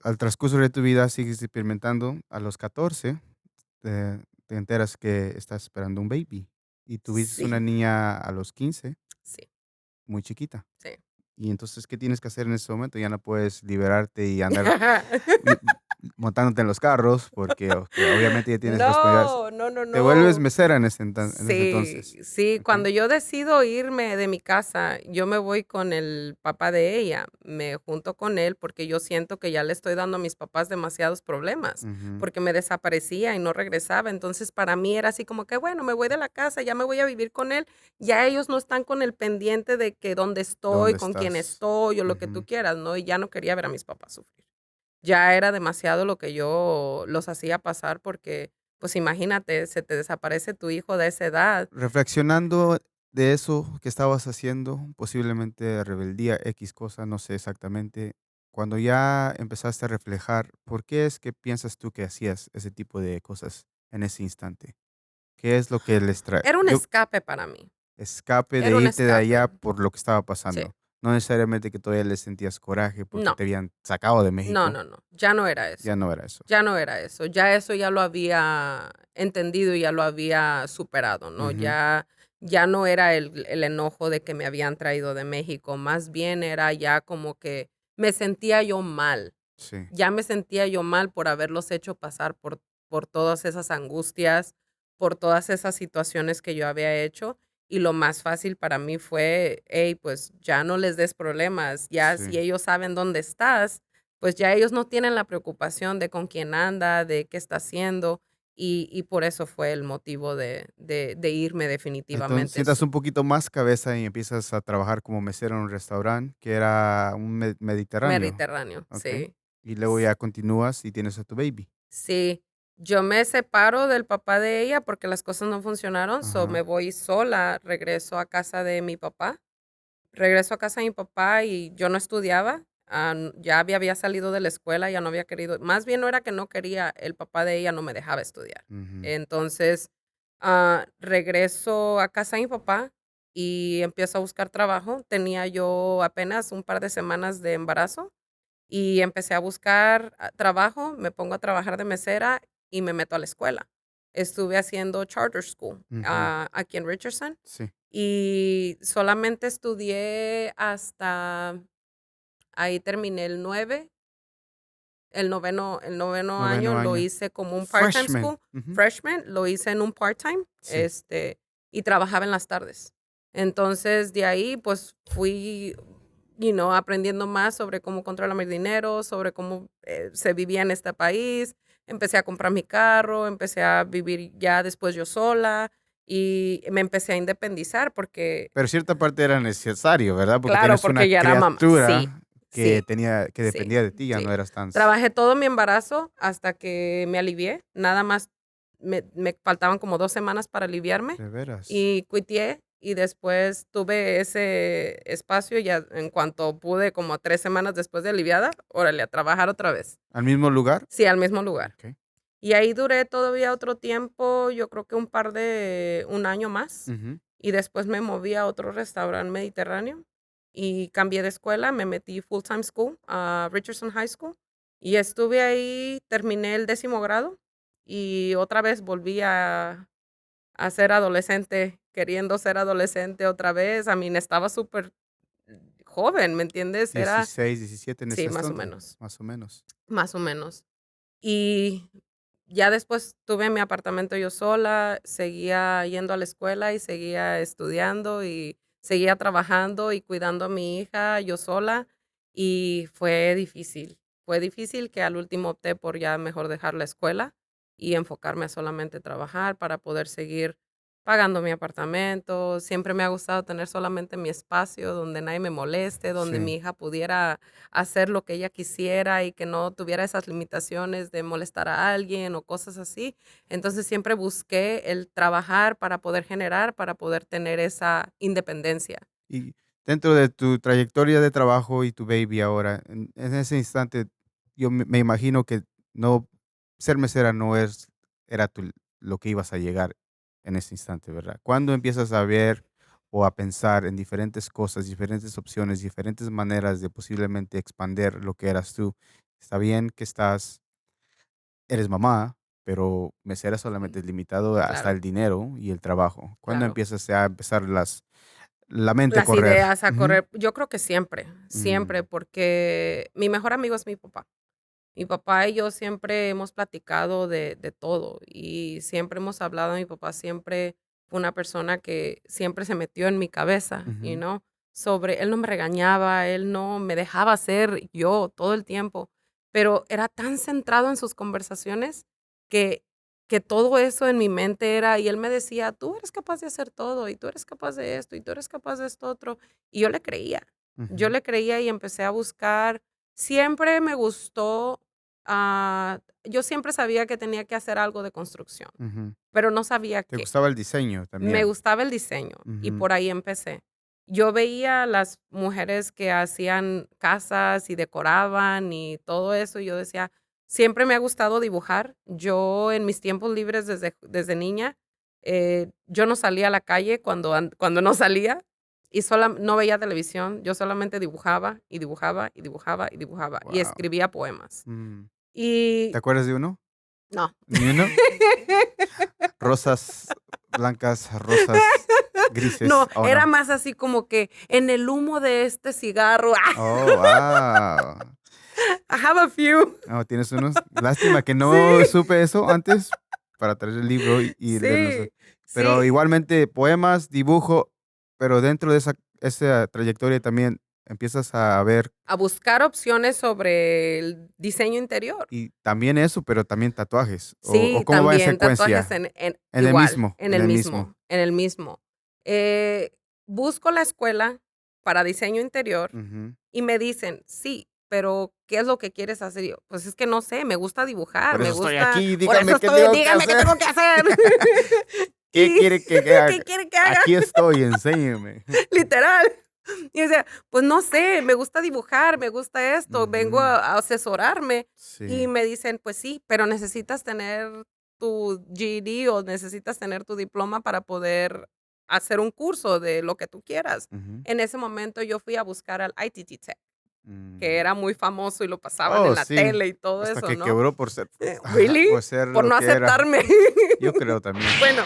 al transcurso de tu vida, sigues experimentando. A los 14, te enteras que estás esperando un baby y tuviste una
Sí,
niña a los 15.
sí.
muy chiquita.
Sí.
Y entonces, ¿qué tienes que hacer en ese momento? Ya no puedes liberarte y andar vi- montándote en los carros porque obviamente ya tienes responsabilidades.
No, no, no,
Te vuelves
no.
mesera en ese
Sí,
entonces.
sí,
¿Ok?
cuando yo decido irme de mi casa, yo me voy con el papá de ella, me junto con él porque yo siento que ya le estoy dando a mis papás demasiados problemas,
Ujú.
porque me desaparecía y no regresaba. Entonces, para mí era así como que, bueno, me voy de la casa, ya me voy a vivir con él. Ya ellos no están con el pendiente de que dónde estoy,
¿Dónde
con quién
estás?
estoy o lo que tú
Ujú.
quieras, ¿no? Y ya no quería ver a mis papás sufrir. Ya era demasiado lo que yo los hacía pasar porque, pues imagínate, se te desaparece tu hijo de esa edad.
Reflexionando de eso que estabas haciendo, posiblemente rebeldía, X cosa, no sé exactamente. Cuando ya empezaste a reflejar, ¿por qué es que piensas tú que hacías ese tipo de cosas en ese instante? ¿Qué es lo que les trae?
Era un
Yo
escape para mí,
escape de
era un
irte de allá
escape.
por lo que estaba
Sí,
pasando. No necesariamente que todavía le sentías coraje porque
no,
te habían sacado de
no,
México.
no, no, ya no era eso,
Ya no era eso.
ya no era eso, ya eso ya lo había entendido y ya lo había superado, ¿no?
Ujú.
Ya no era el enojo de que me habían traído de México, más bien era ya como que me sentía yo mal.
Sí.
Ya me sentía yo mal por haberlos hecho pasar por todas esas angustias, por todas esas situaciones que yo había hecho, y lo más fácil para mí fue: "Hey, pues ya no les des problemas, ya si
Sí.
ellos saben dónde estás, pues ya ellos no tienen la preocupación de con quién anda, de qué está haciendo", y por eso fue el motivo de irme
Entonces,
definitivamente.
sientas un poquito más cabeza y empiezas a trabajar como mesero en un restaurante que era un mediterráneo,
Mediterráneo,
¿ok?
sí.
Y luego ya continúas y tienes a tu baby.
Sí, yo me separo del papá de ella porque las cosas no funcionaron, so me
Ajá.
voy sola, regreso a casa de mi papá. Regreso a casa de mi papá y yo no estudiaba, ya había salido de la escuela, ya no había querido, más bien no era que no quería, el papá de ella no me dejaba estudiar.
Ujú.
Entonces, regreso a casa de mi papá y empiezo a buscar trabajo. Tenía yo apenas un par de semanas de embarazo y empecé a buscar trabajo, me pongo a trabajar de mesera y me meto a la escuela. Estuve haciendo charter school
Ujú.
aquí en Richardson
Sí.
y solamente estudié hasta ahí terminé el noveno año
Noveno
lo
año.
hice como un part-time
Freshman.
school,
Ujú.
freshman, lo hice en un part-time,
Sí.
y trabajaba en las tardes. Entonces, de ahí, pues, fui, aprendiendo más sobre cómo controlar mi dinero, sobre cómo, se vivía en este país. Empecé a comprar mi carro, empecé a vivir ya después yo sola, y me empecé a independizar porque
Pero cierta parte era necesario, ¿verdad? Porque
claro,
tenías una
porque ya era mamá. Sí,
criatura que
sí,
que
sí,
dependía de ti, ya no
sí.
eras tan
Trabajé todo mi embarazo hasta que me alivié, nada más me faltaban como 2 semanas para aliviarme
de veras.
y cuitié, y después tuve ese espacio, ya en cuanto pude, como 3 semanas después de aliviada, órale, a trabajar otra vez.
¿Al mismo lugar?
Sí, al mismo lugar.
Okey.
Y ahí duré todavía otro tiempo, yo creo que un año más,
Ujú.
y después me moví a otro restaurante mediterráneo y cambié de escuela, me metí full time school a Richardson High School y estuve ahí, terminé el 10.º grado y otra vez volví a ser adolescente, queriendo ser adolescente otra vez. A mí estaba súper joven, ¿me entiendes? Era,
16, 17 en ese
sí,
instante, más o menos.
más o menos. Y ya después tuve mi apartamento yo sola, seguía yendo a la escuela y seguía estudiando y seguía trabajando y cuidando a mi hija yo sola y fue difícil. Fue difícil que al último opté por ya mejor dejar la escuela y enfocarme a solamente trabajar para poder seguir pagando mi apartamento. Siempre me ha gustado tener solamente mi espacio donde nadie me moleste, donde
Sí.
mi hija pudiera hacer lo que ella quisiera y que no tuviera esas limitaciones de molestar a alguien o cosas así. Entonces siempre busqué el trabajar para poder generar, para poder tener esa independencia.
Y dentro de tu trayectoria de trabajo y tu baby ahora, en ese instante, yo me imagino que no ser mesera no era lo que ibas a llegar en ese instante, ¿verdad? ¿Cuándo empiezas a ver o a pensar en diferentes cosas, diferentes opciones, diferentes maneras de posiblemente expander lo que eras tú? Está bien que eres mamá, pero mesera solamente
Sí,
es limitado hasta
claro,
el dinero y el trabajo. ¿Cuándo
claro.
empiezas a empezar la mente a
las
correr.
ideas a
Ujú,
correr. Yo creo que siempre, siempre,
mm,
porque mi mejor amigo es mi papá. Mi papá y yo siempre hemos platicado de todo y siempre hemos hablado. Mi papá siempre fue una persona que siempre se metió en mi cabeza,
ujú,
sobre, él no me regañaba, él no me dejaba ser yo todo el tiempo, pero era tan centrado en sus conversaciones que, que todo eso en mi mente era, y él me decía, tú eres capaz de hacer todo, y tú eres capaz de esto, y tú eres capaz de esto otro, y yo
ujú,
le creía y empecé a buscar. Siempre me gustó. Yo siempre sabía que tenía que hacer algo de construcción,
ujú.
pero no sabía
¿Te
qué.
gustaba el diseño
Me
también?
gustaba el diseño y
Ujú,
por ahí empecé. Yo veía a las mujeres que hacían casas y decoraban y todo eso, y yo decía, siempre me ha gustado dibujar. Yo en mis tiempos libres desde niña, yo no salía a la calle cuando no salía y no veía televisión. Yo solamente dibujaba y dibujaba y dibujaba y dibujaba y
guau,
escribía poemas.
mm. ¿Te
Y
acuerdas de uno?
no.
¿Ni uno? Rosas blancas, rosas grises.
No,
Oh,
era
no.
más así como que en el humo de este cigarro,
Oh, wow.
I have a few.
Oh, ¿tienes unos? Lástima que no
Sí,
supe eso antes para traer el libro y leernos.
sí,
Pero
sí,
igualmente, poemas, dibujo, pero dentro de esa trayectoria también empiezas a ver,
a buscar opciones sobre el diseño interior.
y también eso, pero también tatuajes. O
Sí,
cómo va en
también tatuajes
secuencia. En el
igual,
mismo, en el mismo.
en el mismo. Eh, Busco la escuela para diseño interior
Ujú.
y me dicen: "Sí, pero, ¿qué es lo que quieres hacer?". Y yo: "Pues es que no sé, me gusta dibujar,
Por
me
eso estoy
gusta,
aquí,
por eso
dígame qué
estoy,
tengo que
dígame qué
hacer.
tengo que hacer".
¿Qué
Y,
quiere que
¿qué
haga?
quiere que haga?
Aquí estoy, enséñeme.
Literal. Y decía, pues no sé, me gusta dibujar, me gusta esto, vengo
Ujú.
a asesorarme. Y
Sí.
me dicen, pues sí, pero necesitas tener tu GED o necesitas tener tu diploma para poder hacer un curso de lo que tú quieras.
Ujú.
En ese momento yo fui a buscar al ITT Tech, que
Mm.
era muy famoso y lo pasaban en
Oh,
la
sí,
tele y todo
hasta
eso,
que
¿no?
quebró por ser
¿Really?
por ser
Por
lo
no
que era.
aceptarme.
Yo creo también.
Bueno,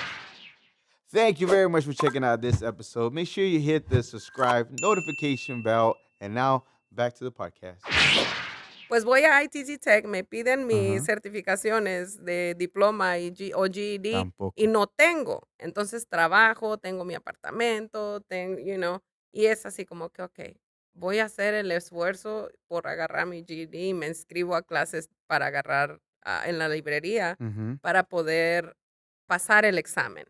Thank you very much for checking out this episode. Make sure you hit the subscribe, notification bell, and now back to the podcast.
pues voy a ITG Tech, me piden mis
Ajá,
certificaciones de diploma o GED y
tampoco.
no tengo. Entonces trabajo, tengo mi apartamento, y es así como que, okey, voy a hacer el esfuerzo por agarrar mi GED y me inscribo a clases para agarrar, en la librería
Ujú,
para poder pasar el examen.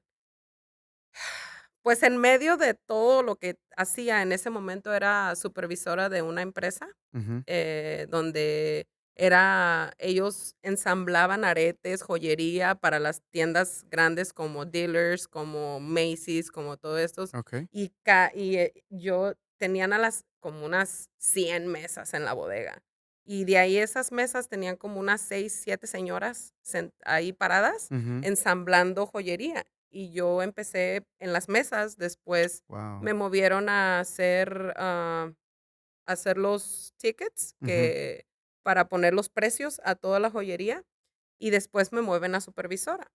Pues en medio de todo lo que hacía en ese momento era supervisora de una empresa
ujú.
donde ellos ensamblaban aretes, joyería para las tiendas grandes como Dealers, como Macy's, como todos estos,
Okey.
yo tenían como unas 100 mesas en la bodega, y de ahí esas mesas tenían como unas 6 7 señoras ahí paradas
Ujú.
ensamblando joyería, y yo empecé en las mesas, después
Guau.
me movieron a hacer los tickets
Ujú.
para poner los precios a toda la joyería y después me mueven a supervisora.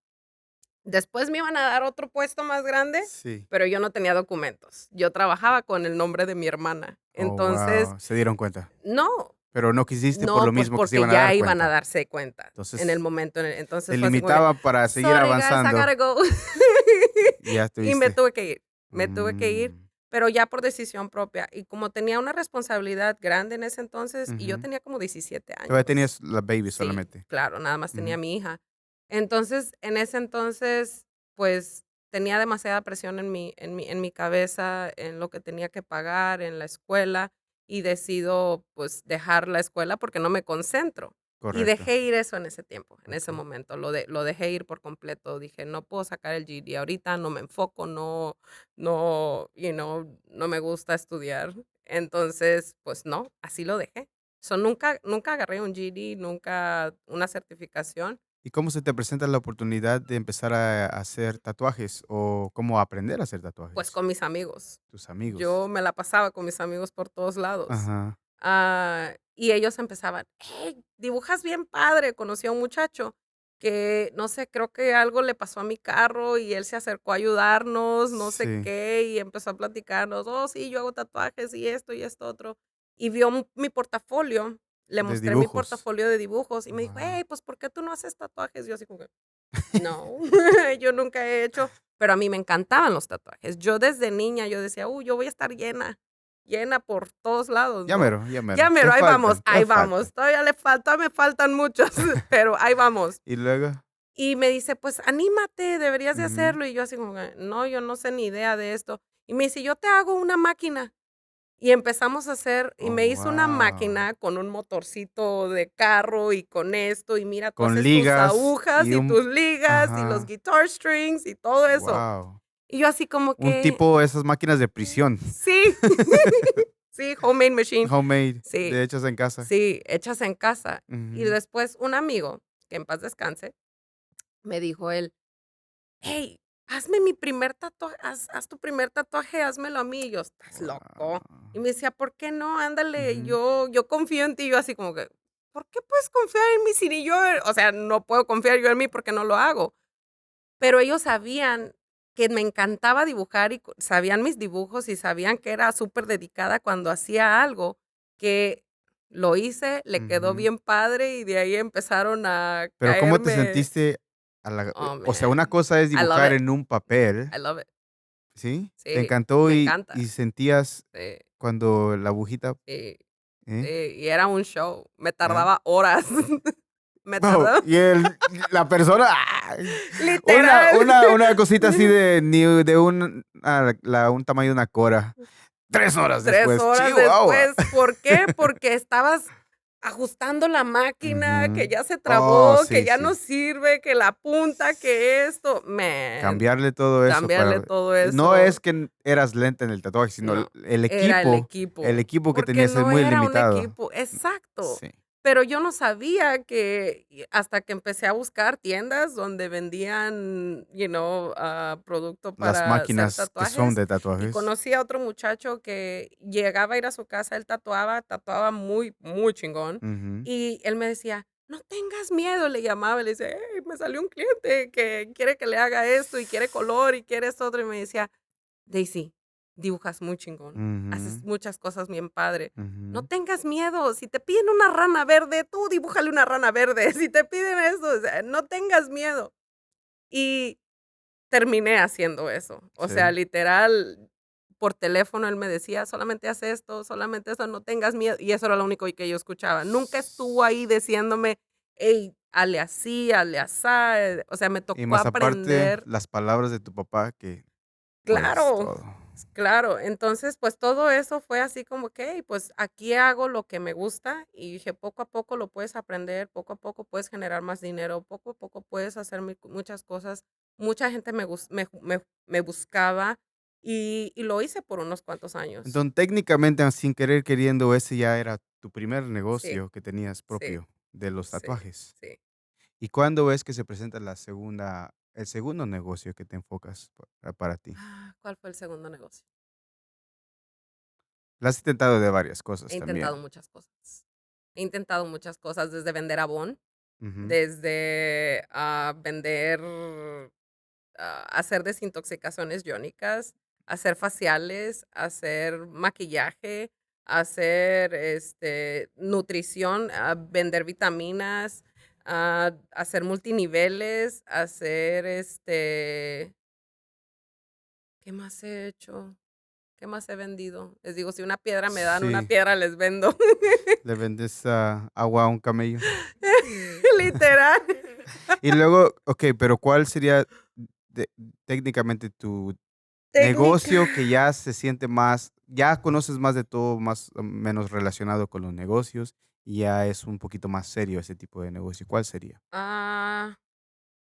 Después me iban a dar otro puesto más grande,
Sí.
pero yo no tenía documentos. Yo trabajaba con el nombre de mi hermana.
Oh,
Entonces,
wow. Se dieron cuenta,
no,
pero no quisiste por
no,
lo
pues
mismo que se
porque
iban a
ya
dar
iban a
cuenta.
darse cuenta en el
Entonces,
momento.
te
Entonces fue así como que,
limitaban para seguir
sorry guys, I
avanzando,
gotta go.
y ya
Y me
estuviste.
tuve que ir, me tuve que ir,
Mm,
pero ya por decisión propia. Y como tenía una responsabilidad grande en ese entonces, y yo
ujú.
tenía como 17
Todavía
años.
tenías la baby
Sí,
solamente.
claro, nada más tenía a
Ujú.
mi hija. Entonces, en ese entonces, pues, tenía demasiada presión en mi cabeza, en lo que tenía que pagar, en la escuela, y decido, pues, dejar la escuela porque no me concentro. Y
Correcto.
dejé ir eso en ese tiempo, en ese
Okey.
momento, lo dejé ir por completo. Dije: "No puedo sacar el GED ahorita, no me enfoco, no me gusta estudiar". Entonces, pues no, así lo dejé. Nunca agarré un GED, nunca una certificación,
¿Y cómo se te presenta la oportunidad de empezar a hacer tatuajes o cómo aprender a hacer
pues,
tatuajes?
con mis amigos.
Tus amigos.
Yo me la pasaba con mis amigos por todos lados.
Ajá.
Y ellos empezaban: "Hey, dibujas bien padre". Conocí a un muchacho que, no sé, creo que algo le pasó a mi carro y él se acercó a ayudarnos, no sé
Sí,
qué, y empezó a platicarnos, oh, sí, yo hago tatuajes y esto otro. Y vio mi portafolio, le
de
mostré mi
dibujos.
portafolio de dibujos y me dijo,
Guau.
hey, pues, ¿por qué tú no haces tatuajes? Yo así como que, no, yo nunca he hecho, pero a mí me encantaban los tatuajes. Yo desde niña, yo decía, yo voy a estar llena, llena por todos lados,
Ya
¿no?
mero, ya
Ya
mero. Te
mero,
faltan, te
ahí vamos.
faltan.
Todavía me faltan muchos, pero ahí vamos.
Y luego,
Y me dice: "Pues anímate, deberías de
ujú.
hacerlo". Y yo así como que: "No, yo no sé ni idea de esto". Y me dice: "Yo te hago una máquina". Y empezamos a hacer y me
Oh,
hizo una
wow.
máquina con un motorcito de carro y con esto, y mira, tú
Con
haces tus
ligas
agujas
y
y
un
tus ligas y los
ajá,
guitar strings y todo eso.
wow.
Y yo así como
Un
que
tipo esas máquinas de prisión,
sí, sí, homemade machine.
homemade,
Sí,
de hechas en casa.
sí, hechas en casa. Y
Ujú.
después un amigo, que en paz descanse, me dijo él: "Hey, hazme mi primer tatuaje, haz tu primer tatuaje, házmelo a mí". Y yo: "¿Estás loco?".
Guau.
Y me decía: "¿Por qué no? Ándale,
Ujú.
yo confío en ti". Y yo así como que: "¿Por qué puedes confiar en mí si ni yo?". O sea, no puedo confiar yo en mí porque no lo hago. Pero ellos sabían que me encantaba dibujar y sabían mis dibujos y sabían que era súper dedicada cuando hacía algo, que lo hice, le quedó
Ujú.
bien padre y de ahí empezaron a
Pero, ¿cómo te
caerme.
sentiste a la
Oh,
o sea, una
man,
cosa es
I love
dibujar
it,
en un papel,
I love it.
¿sí? ¿Te
Sí,
encantó
me
y
encanta.
sentías
Sí,
cuando la agujita,
sí, sí,
eh?
y era un show, me
¿Ah?
tardaba horas. Me
Wow,
tardaba
y la persona,
literal.
una cosita así de ni de un tamaño de una cora. 3 horas
3
después,
horas
chihuahua.
después, ¿por qué? Porque estabas ajustando la máquina, que
Ujú.
ya se
Oh,
trabó, que
sí,
ya no
sí.
sirve, que la punta, que esto, man,
Cambiarle todo eso
cambiarle
para
todo
no es
eso.
que eras lenta en el tatuaje, sino
No,
el
era
el
equipo,
equipo que
porque
tenías es
no
muy
era un
limitado.
equipo exacto,
Sí,
pero yo no sabía que hasta que empecé a buscar tiendas donde vendían, producto
las
para hacer
máquinas que son
tatuajes,
de
y
tatuajes.
conocí a otro muchacho que llegaba a ir a su casa, él tatuaba muy, muy chingón,
Ujú.
y él me decía: "No tengas miedo", le llamaba, y le decía: "Hey, me salió un cliente que quiere que le haga esto, y quiere color, y quiere esto otro", y me decía: Daisy, dibujas muy chingón, haces
Ujú,
muchas cosas bien padre. No
ujú.
tengas miedo, si te piden una rana verde, tú dibújale una rana verde, si te piden eso, o sea, no tengas miedo. Y terminé haciendo eso. O sea,
Sí.
literal, por teléfono él me decía: "Solamente haz esto, solamente eso, no tengas miedo", y eso era lo único que yo escuchaba. Nunca estuvo ahí diciéndome: "Hey, hazle asá", o sea, me
Y
tocó
más aparte,
aprender.
las palabras de tu papá que, pues,
Claro,
todo.
claro. Entonces, pues, todo eso fue así como que, pues, aquí hago lo que me gusta, y dije, poco a poco lo puedes aprender, poco a poco puedes generar más dinero, poco a poco puedes hacer muchas cosas. Mucha gente me buscaba, y lo hice por unos cuantos años.
Entonces, técnicamente, sin querer queriendo, ese ya era tu primer
Sí,
negocio que tenías
sí,
propio de los
sí,
tatuajes.
sí.
¿Y cuándo es que se presenta el segundo negocio que te enfocas para ti?
¿Cuál fue el segundo negocio?
La has intentado de varias cosas
He intentado
también.
muchas cosas. He intentado muchas cosas, desde vender Avon,
Ujú.
desde, vender hacer desintoxicaciones iónicas, hacer faciales, hacer maquillaje, hacer, nutrición, vender vitaminas, hacer multiniveles, hacer, ¿qué más he hecho? ¿Qué más he vendido? Les digo, si una piedra me dan, una
Sí,
piedra les vendo.
le vendes, agua a un camello.
Literal.
Y luego, okey, pero, ¿cuál sería de técnicamente tu
Técnica.
negocio que ya se siente más ya conoces más de todo, más o menos relacionado con los negocios, y ya es un poquito más serio ese tipo de negocio? ¿Cuál sería?
Ah,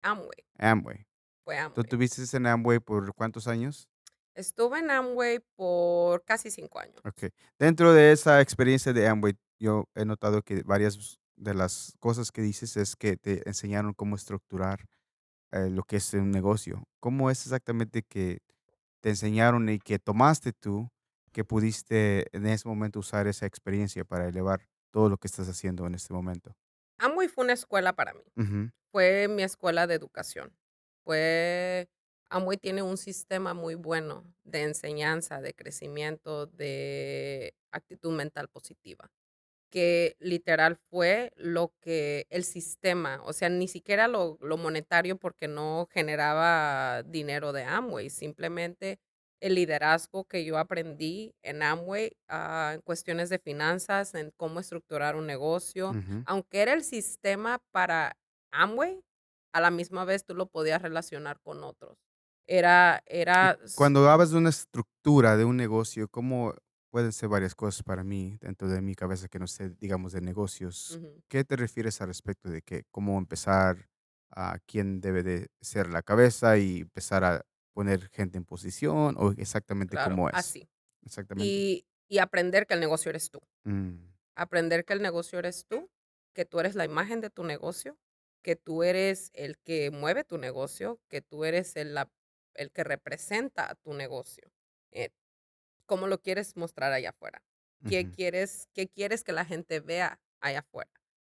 Amway,
Amway.
fue
¿Tú
Amway.
tuviste en Amway por cuántos años?
Estuve en Amway por casi 5 años.
Okey. Dentro de esa experiencia de Amway, yo he notado que varias de las cosas que dices es que te enseñaron cómo estructurar, lo que es un negocio. ¿Cómo es exactamente que te enseñaron y que tomaste tú, que pudiste en ese momento usar esa experiencia para elevar todo lo que estás haciendo en este momento?
Amway fue una escuela para mí.
Ujú.
fue mi escuela de educación. Fue Amway tiene un sistema muy bueno de enseñanza, de crecimiento, de actitud mental positiva, que literal fue lo que el sistema, o sea, ni siquiera lo monetario porque no generaba dinero de Amway, simplemente el liderazgo que yo aprendí en Amway, en cuestiones de finanzas, en cómo estructurar un negocio,
Ujú.
aunque era el sistema para Amway, a la misma vez tú lo podías relacionar con otros. Era,
Y
era,
cuando hablas de una estructura de un negocio, ¿cómo pueden ser varias cosas para mí dentro de mi cabeza que no sé, digamos, de negocios?
ujú,
¿Qué te refieres al respecto de que cómo empezar, a quién debe de ser la cabeza y empezar a poner gente en posición o exactamente
claro,
cómo es?
así.
Exactamente.
Y aprender que el negocio eres tú.
Mm,
Aprender que el negocio eres tú, que tú eres la imagen de tu negocio, que tú eres el que mueve tu negocio, que tú eres el que representa a tu negocio. Eh, ¿Cómo lo quieres mostrar allá afuera?
ujú,
Qué quieres que la gente vea allá afuera?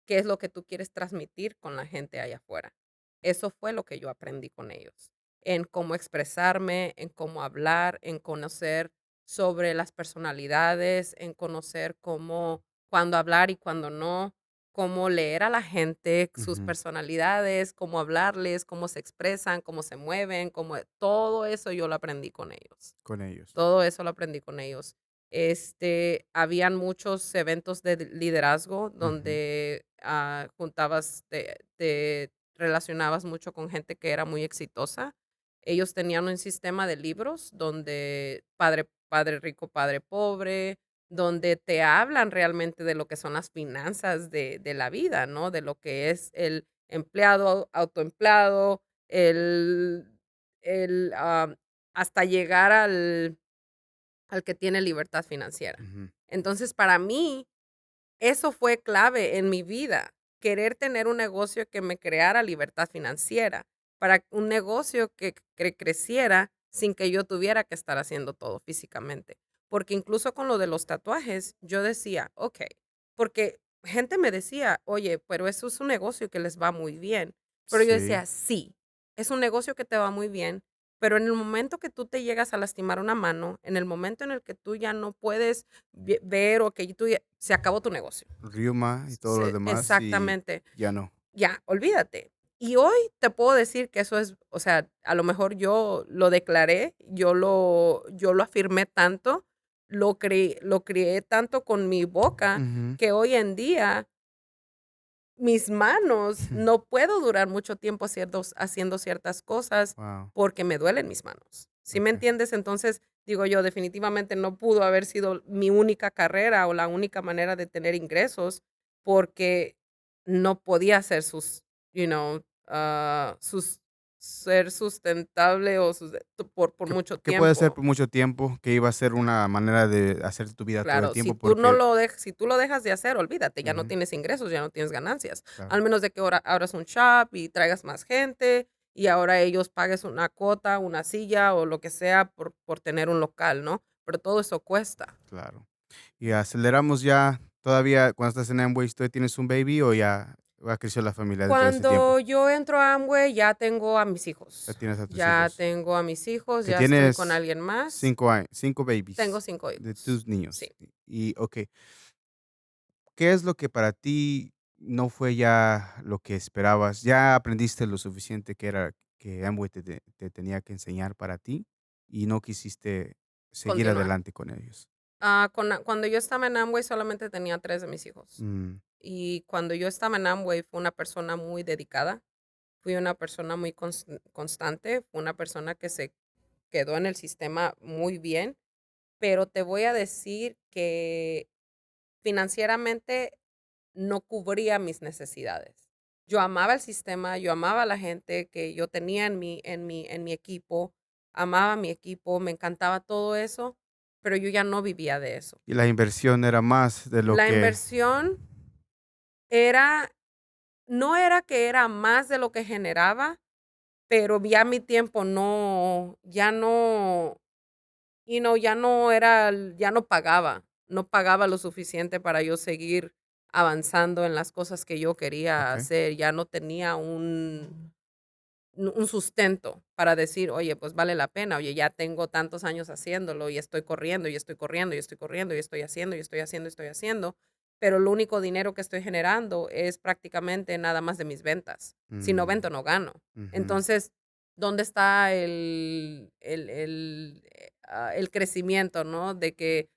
¿Qué es lo que tú quieres transmitir con la gente allá afuera? Eso fue lo que yo aprendí con ellos, en cómo expresarme, en cómo hablar, en conocer sobre las personalidades, en conocer cómo, cuándo hablar y cuándo no, cómo leer a la gente, sus
ujú,
personalidades, cómo hablarles, cómo se expresan, cómo se mueven, cómo, todo eso yo lo aprendí con ellos.
con ellos.
Todo eso lo aprendí con ellos. Habían muchos eventos de liderazgo
Ujú,
donde, juntabas, te relacionabas mucho con gente que era muy exitosa. Ellos tenían un sistema de libros donde padre rico, padre pobre, donde te hablan realmente de lo que son las finanzas de la vida, ¿no? De lo que es el empleado, autoempleado, el, hasta llegar al que tiene libertad financiera.
ujú,
Entonces, para mí, eso fue clave en mi vida, querer tener un negocio que me creara libertad financiera, para un negocio que creciera sin que yo tuviera que estar haciendo todo físicamente. Porque incluso con lo de los tatuajes, yo decía, okey, porque gente me decía: "Oye, pero eso es un negocio que les va muy bien". Pero yo
sí.
decía: "Sí, es un negocio que te va muy bien, pero en el momento que tú te llegas a lastimar una mano, en el momento en el que tú ya no puedes ver o que tú ya se acabó tu negocio".
Riuma y todo lo
Se
demás y
exactamente.
ya no.
Ya, olvídate. Y hoy te puedo decir que eso es, o sea, a lo mejor yo lo declaré, yo lo afirmé tanto, lo crié tanto con mi boca,
Ujú.
que hoy en día mis manos no puedo durar mucho tiempo haciendo ciertas cosas
Wow,
porque me duelen mis manos, ¿sí me
okey.
entiendes? Entonces, digo yo, definitivamente no pudo haber sido mi única carrera o la única manera de tener ingresos, porque no podía hacer you know, ser sustentable o por
Que
mucho
que puede ser
tiempo.
por mucho tiempo, que iba a ser una manera de hacer tu vida todo el
Claro,
tiempo, porque
si tú lo dejas de hacer, olvídate, ya no
ujú,
tienes ingresos, ya no tienes ganancias.
claro,
Al menos de que ahora abras un shop y traigas más gente, y ahora ellos pagues una cuota, una silla o lo que sea por tener un local, ¿no? Pero todo eso cuesta.
claro. Y aceleramos ya, todavía cuando estás en Amway, ¿todavía tienes un baby o ya creció la familia dentro de ese tiempo?
Cuando yo entro a Amway, ya tengo a mis
Ya
hijos.
tienes a tus
Ya
hijos,
tengo a mis hijos,
que
ya estoy con
tienes
alguien más.
5
Tengo
babies
5
de
hijos.
tus
Sí.
niños. Y okey, ¿qué es lo que para ti no fue ya lo que esperabas? ¿Ya aprendiste lo suficiente que era que Amway te tenía que enseñar para ti y no quisiste seguir
Continuar.
adelante con ellos?
Cuando yo estaba en Amway, solamente tenía 3 de mis hijos.
Mm,
Y cuando yo estaba en Amway, fue una persona muy dedicada, fui una persona muy constante, fue una persona que se quedó en el sistema muy bien, pero te voy a decir que financieramente no cubría mis necesidades. Yo amaba el sistema, yo amaba a la gente que yo tenía en mi equipo, amaba mi equipo, me encantaba todo eso, pero yo ya no vivía de eso.
y la inversión era más de lo
La
que
inversión era no era que era más de lo que generaba, pero ya mi tiempo ya no, ya no pagaba, no pagaba lo suficiente para yo seguir avanzando en las cosas que yo quería
Ok.
hacer. Ya no tenía un sustento para decir, oye, pues vale la pena, oye, ya tengo tantos años haciéndolo y estoy corriendo y estoy corriendo y estoy corriendo y estoy haciendo y estoy haciendo y estoy haciendo, pero el único dinero que estoy generando es prácticamente nada más de mis ventas. Si no
Mm,
vendo, no gano.
ujú.
Entonces, ¿dónde está el crecimiento, no? De que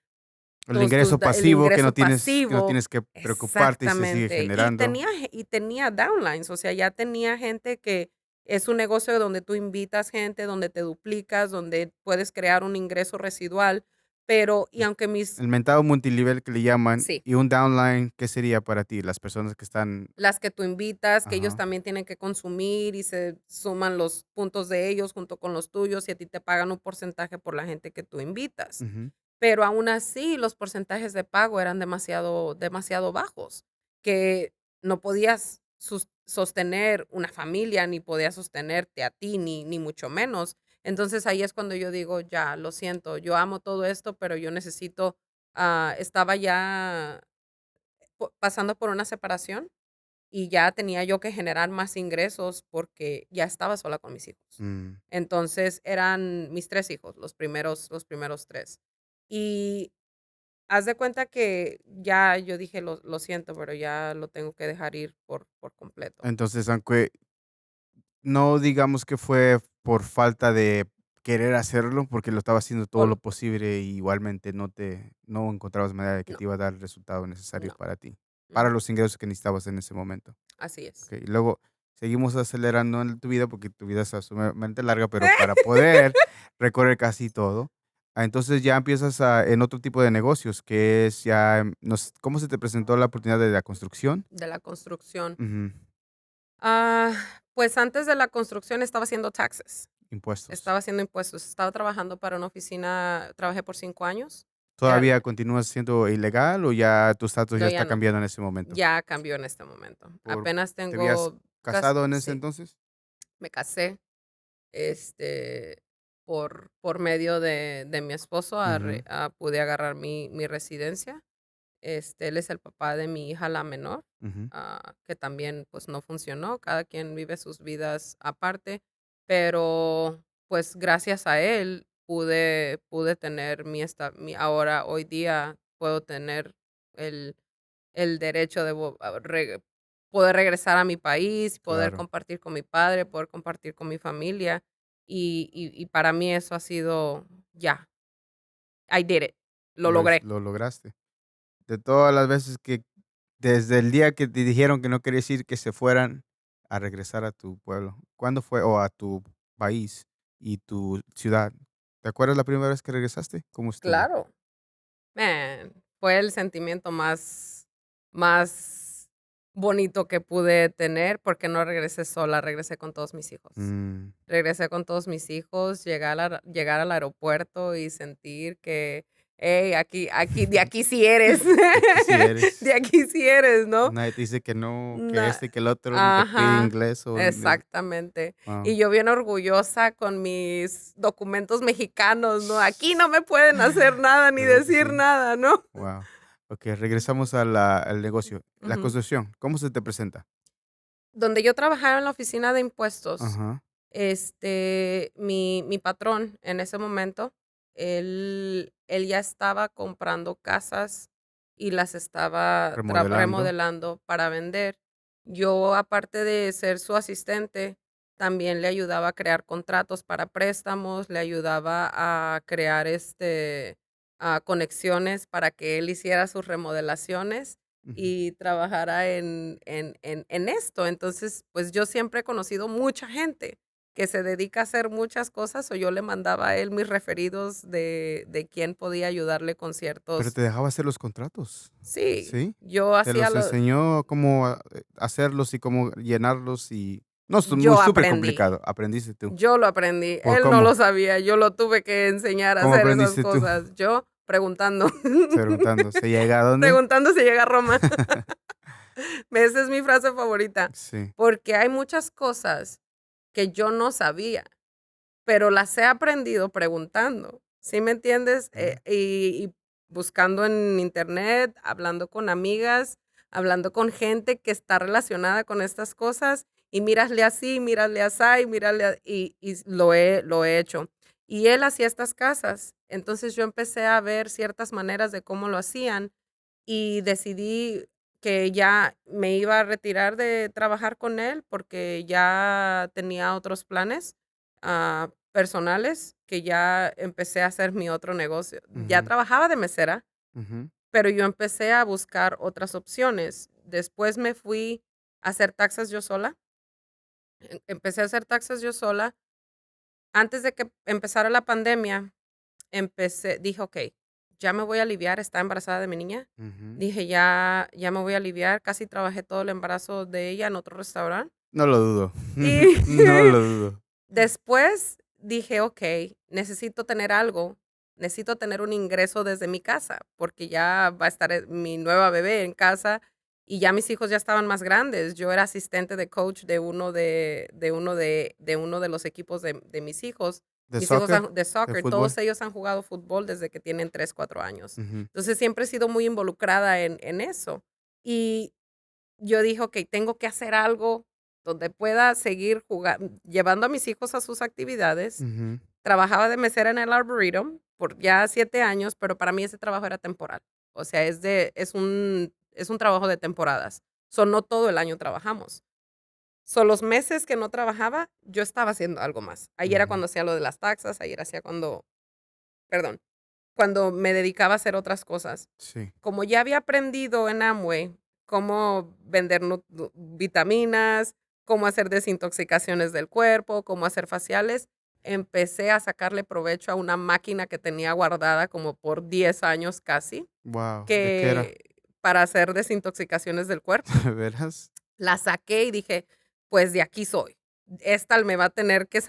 El ingreso
el
pasivo
ingreso
que no
pasivo,
tienes que preocuparte y se sigue
exactamente.
generando.
Y tenía downlines, o sea, ya tenía gente que es un negocio donde tú invitas gente, donde te duplicas, donde puedes crear un ingreso residual, pero y
Es
aunque mis
el mentado multinivel que le llaman,
sí,
y un downline, ¿qué sería para ti? Las personas que están
las que tú invitas, que ellos
ajá,
también tienen que consumir y se suman los puntos de ellos junto con los tuyos y a ti te pagan un porcentaje por la gente que tú invitas.
ujú,
Pero aún así, los porcentajes de pago eran demasiado bajos, que no podías sostener una familia, ni podías sostenerte a ti, ni mucho menos. Entonces, ahí es cuando yo digo: "Ya, lo siento, yo amo todo esto, pero yo necesito", estaba ya pasando por una separación y ya tenía yo que generar más ingresos porque ya estaba sola con mis hijos.
mm.
Entonces, eran mis 3 hijos, los primeros 3. Y haz de cuenta que ya yo dije: "Lo siento, pero ya lo tengo que dejar ir por completo".
Entonces, aunque no digamos que fue por falta de querer hacerlo, porque lo estaba haciendo todo
Ol
lo posible, y igualmente no encontrabas manera de que
no,
te iba a dar el resultado necesario
no,
para ti, para
ujú,
los ingresos que necesitabas en ese momento.
así es.
Okey, y luego seguimos acelerando en tu vida, porque tu vida es sumamente larga, pero para poder recorrer casi todo, entonces ya empiezas en otro tipo de negocios, que es ya, ¿cómo se te presentó la oportunidad de la construcción?
De la construcción.
Ujú,
Ah, pues antes de la construcción estaba haciendo taxes,
impuestos.
estaba haciendo impuestos, estaba trabajando para una oficina, trabajé por 5 años, ya
¿Todavía continúas siendo ilegal o ya tu estatus ya
no, ya
está
no,
cambiando en ese momento?
ya cambió en este momento.
Por
Apenas
¿Te habías
tengo
casado en ese
sí,
entonces?
me casé. Este, por medio de mi esposo,
Ujú,
pude agarrar mi residencia. Él es el papá de mi hija, la menor,
ujú.
que también, pues, no funcionó, cada quien vive sus vidas aparte, pero, pues, gracias a él pude tener ahora, hoy día, puedo tener el el derecho de poder regresar a mi país, poder
Claro,
compartir con mi padre, poder compartir con mi familia. Y para mí eso ha sido, ya, I did it, lo logré.
lo lograste. De todas las veces que desde el día que te dijeron que no querías ir, que se fueran a regresar a tu pueblo, ¿cuándo fue? O a tu país y tu ciudad. ¿Te acuerdas la primera vez que regresaste? ¿Cómo estuvo?
Claro, man, fue el sentimiento más bonito que pude tener, porque no regresé sola, regresé con todos mis hijos.
Mm,
Regresé con todos mis hijos, llegar al aeropuerto y sentir que, hey, de aquí sí eres,
de aquí sí
de
eres.
aquí sí eres, ¿no?
Nadie te dice que no, que
Na
este, que el otro, ni te pide
Ajá,
inglés o
exactamente.
wow.
Y yo bien orgullosa con mis documentos mexicanos, ¿no? Aquí no me pueden hacer nada ni
¿Verdad que
decir
sí?
nada, ¿no?
Wow. Okey, regresamos al negocio. La
Ujú.
construcción, ¿cómo se te presenta?
Donde yo trabajaba en la oficina de impuestos,
Ajá,
mi patrón en ese momento, él ya estaba comprando casas y las estaba
remodelando.
remodelando para vender. Yo, aparte de ser su asistente, también le ayudaba a crear contratos para préstamos, le ayudaba a crear, conexiones para que él hiciera sus remodelaciones
Ujú.
y trabajara en esto. Entonces, pues, yo siempre he conocido mucha gente que se dedica a hacer muchas cosas, o yo le mandaba a él mis referidos de quién podía ayudarle con
Pero
ciertos
te dejaba hacer los contratos,
sí,
¿sí?
yo
Te
hacía
los
lo
enseñó cómo hacerlos y cómo llenarlos y no, es muy
yo
súper
aprendí,
complicado. Aprendiste tú.
yo lo aprendí,
¿Por
él no lo
cómo?
sabía, yo lo tuve que enseñar a
¿Cómo
hacer esas
aprendiste tú?
cosas, yo preguntando,
Preguntando, ¿se llega a dónde?
preguntando si llega a Roma. Esa es mi frase favorita,
Sí.
porque hay muchas cosas que yo no sabía. Pero las he aprendido preguntando, ¿sí me entiendes?
Mm,
Y buscando en Internet, hablando con amigas, hablando con gente que está relacionada con estas cosas y mírale así, mírale así, y lo he hecho. Y él hacía estas casas. Entonces yo empecé a ver ciertas maneras de cómo lo hacían y decidí que ya me iba a retirar de trabajar con él porque ya tenía otros planes personales, que ya empecé a hacer mi otro negocio. Ya
Ujú,
trabajaba de mesera,
ujú,
pero yo empecé a buscar otras opciones. Después me fui a hacer taxas yo sola. Empecé a hacer taxas yo sola. Antes de que empezara la pandemia, dije: "Okey, ya me voy a aliviar", estaba embarazada de mi niña.
ujú.
Dije: "Ya me voy a aliviar", casi trabajé todo el embarazo de ella en otro restaurante.
No lo dudo.
Y
No lo dudo.
después dije: "Okey, necesito tener algo, necesito tener un ingreso desde mi casa", porque ya va a estar, mi nueva bebé en casa, y ya mis hijos ya estaban más grandes. Yo era asistente de coach de uno de los equipos de mis hijos.
¿De
Mis hijos
soccer?
de
¿De
soccer,
fútbol?
todos ellos han jugado fútbol desde que tienen 3 4 años.
Ujú,
Entonces, siempre he sido muy involucrada en eso. Y yo dije: "Okey, tengo que hacer algo donde pueda seguir llevando a mis hijos a sus actividades".
ujú.
Trabajaba de mesera en el Arboretum por ya 7 años, pero para mí ese trabajo era temporal. O sea, es un trabajo de temporadas. No todo el año trabajamos. Los meses que no trabajaba, yo estaba haciendo algo más. Ahí era
Ujú,
cuando hacía lo de las taxas, ahí era hacía perdón, cuando me dedicaba a hacer otras cosas.
sí.
Como ya había aprendido en Amway cómo vender vitaminas, cómo hacer desintoxicaciones del cuerpo, cómo hacer faciales, empecé a sacarle provecho a una máquina que tenía guardada como por 10 años casi,
Wow, ¿de qué era?
que para hacer desintoxicaciones del cuerpo.
¿De veras?
La saqué y dije: "Pues de aquí soy. Esta me va a tener que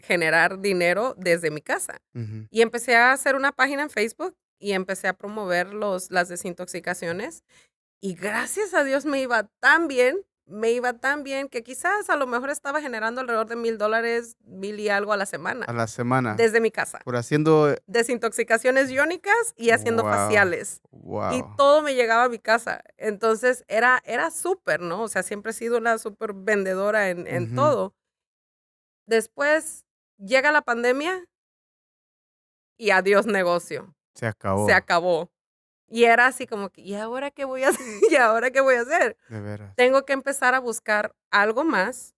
generar dinero desde mi casa".
Ujú.
Y empecé a hacer una página en Facebook y empecé a promover las desintoxicaciones, y gracias a Dios me iba tan bien que quizás a lo mejor estaba generando alrededor de $1,000, 1,000 y algo a la semana,
A la semana,
desde mi casa.
por haciendo
Desintoxicaciones iónicas y haciendo
wow,
faciales, y
wow.
todo me llegaba a mi casa. Entonces, era súper, ¿no? O sea, siempre he sido una súper vendedora en
Ujú.
todo. Después llega la pandemia y adiós negocio,
Se
se
acabó,
acabó. Y era así como que, ¿y ahora qué voy a hacer? ¿Y ahora qué voy a hacer?
de veras.
Tengo que empezar a buscar algo más,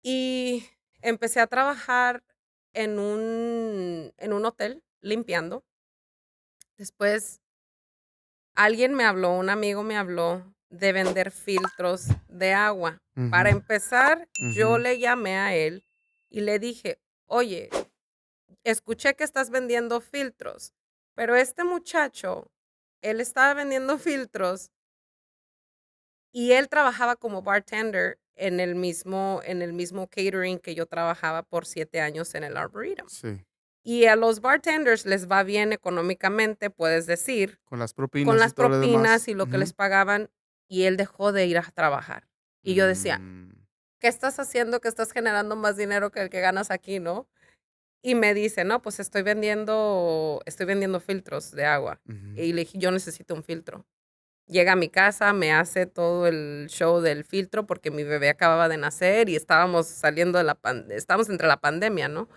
y empecé a trabajar en un hotel limpiando. Después alguien me habló, un amigo me habló de vender filtros de agua.
Ujú,
Para empezar,
ujú.
yo le llamé a él y le dije: "Oye, escuché que estás vendiendo filtros, pero este muchacho, él estaba vendiendo filtros y él trabajaba como bartender en el mismo catering que yo trabajaba por 7 años en el Arboretum.
Sí,
Y a los bartenders les va bien económicamente, puedes decir,
con las
con
propinas y
las
todo lo
propinas
demás.
y lo que
Ujú.
les pagaban, y él dejó de ir a trabajar. Y yo decía:
Mm,
"¿Qué estás haciendo que estás generando más dinero que el que ganas aquí, no?". Y me dice: "No, pues estoy vendiendo filtros de agua".
ujú.
Y le dije: "Yo necesito un filtro". Llega a mi casa, me hace todo el show del filtro, porque mi bebé acababa de nacer y estábamos entre la pandemia, ¿no?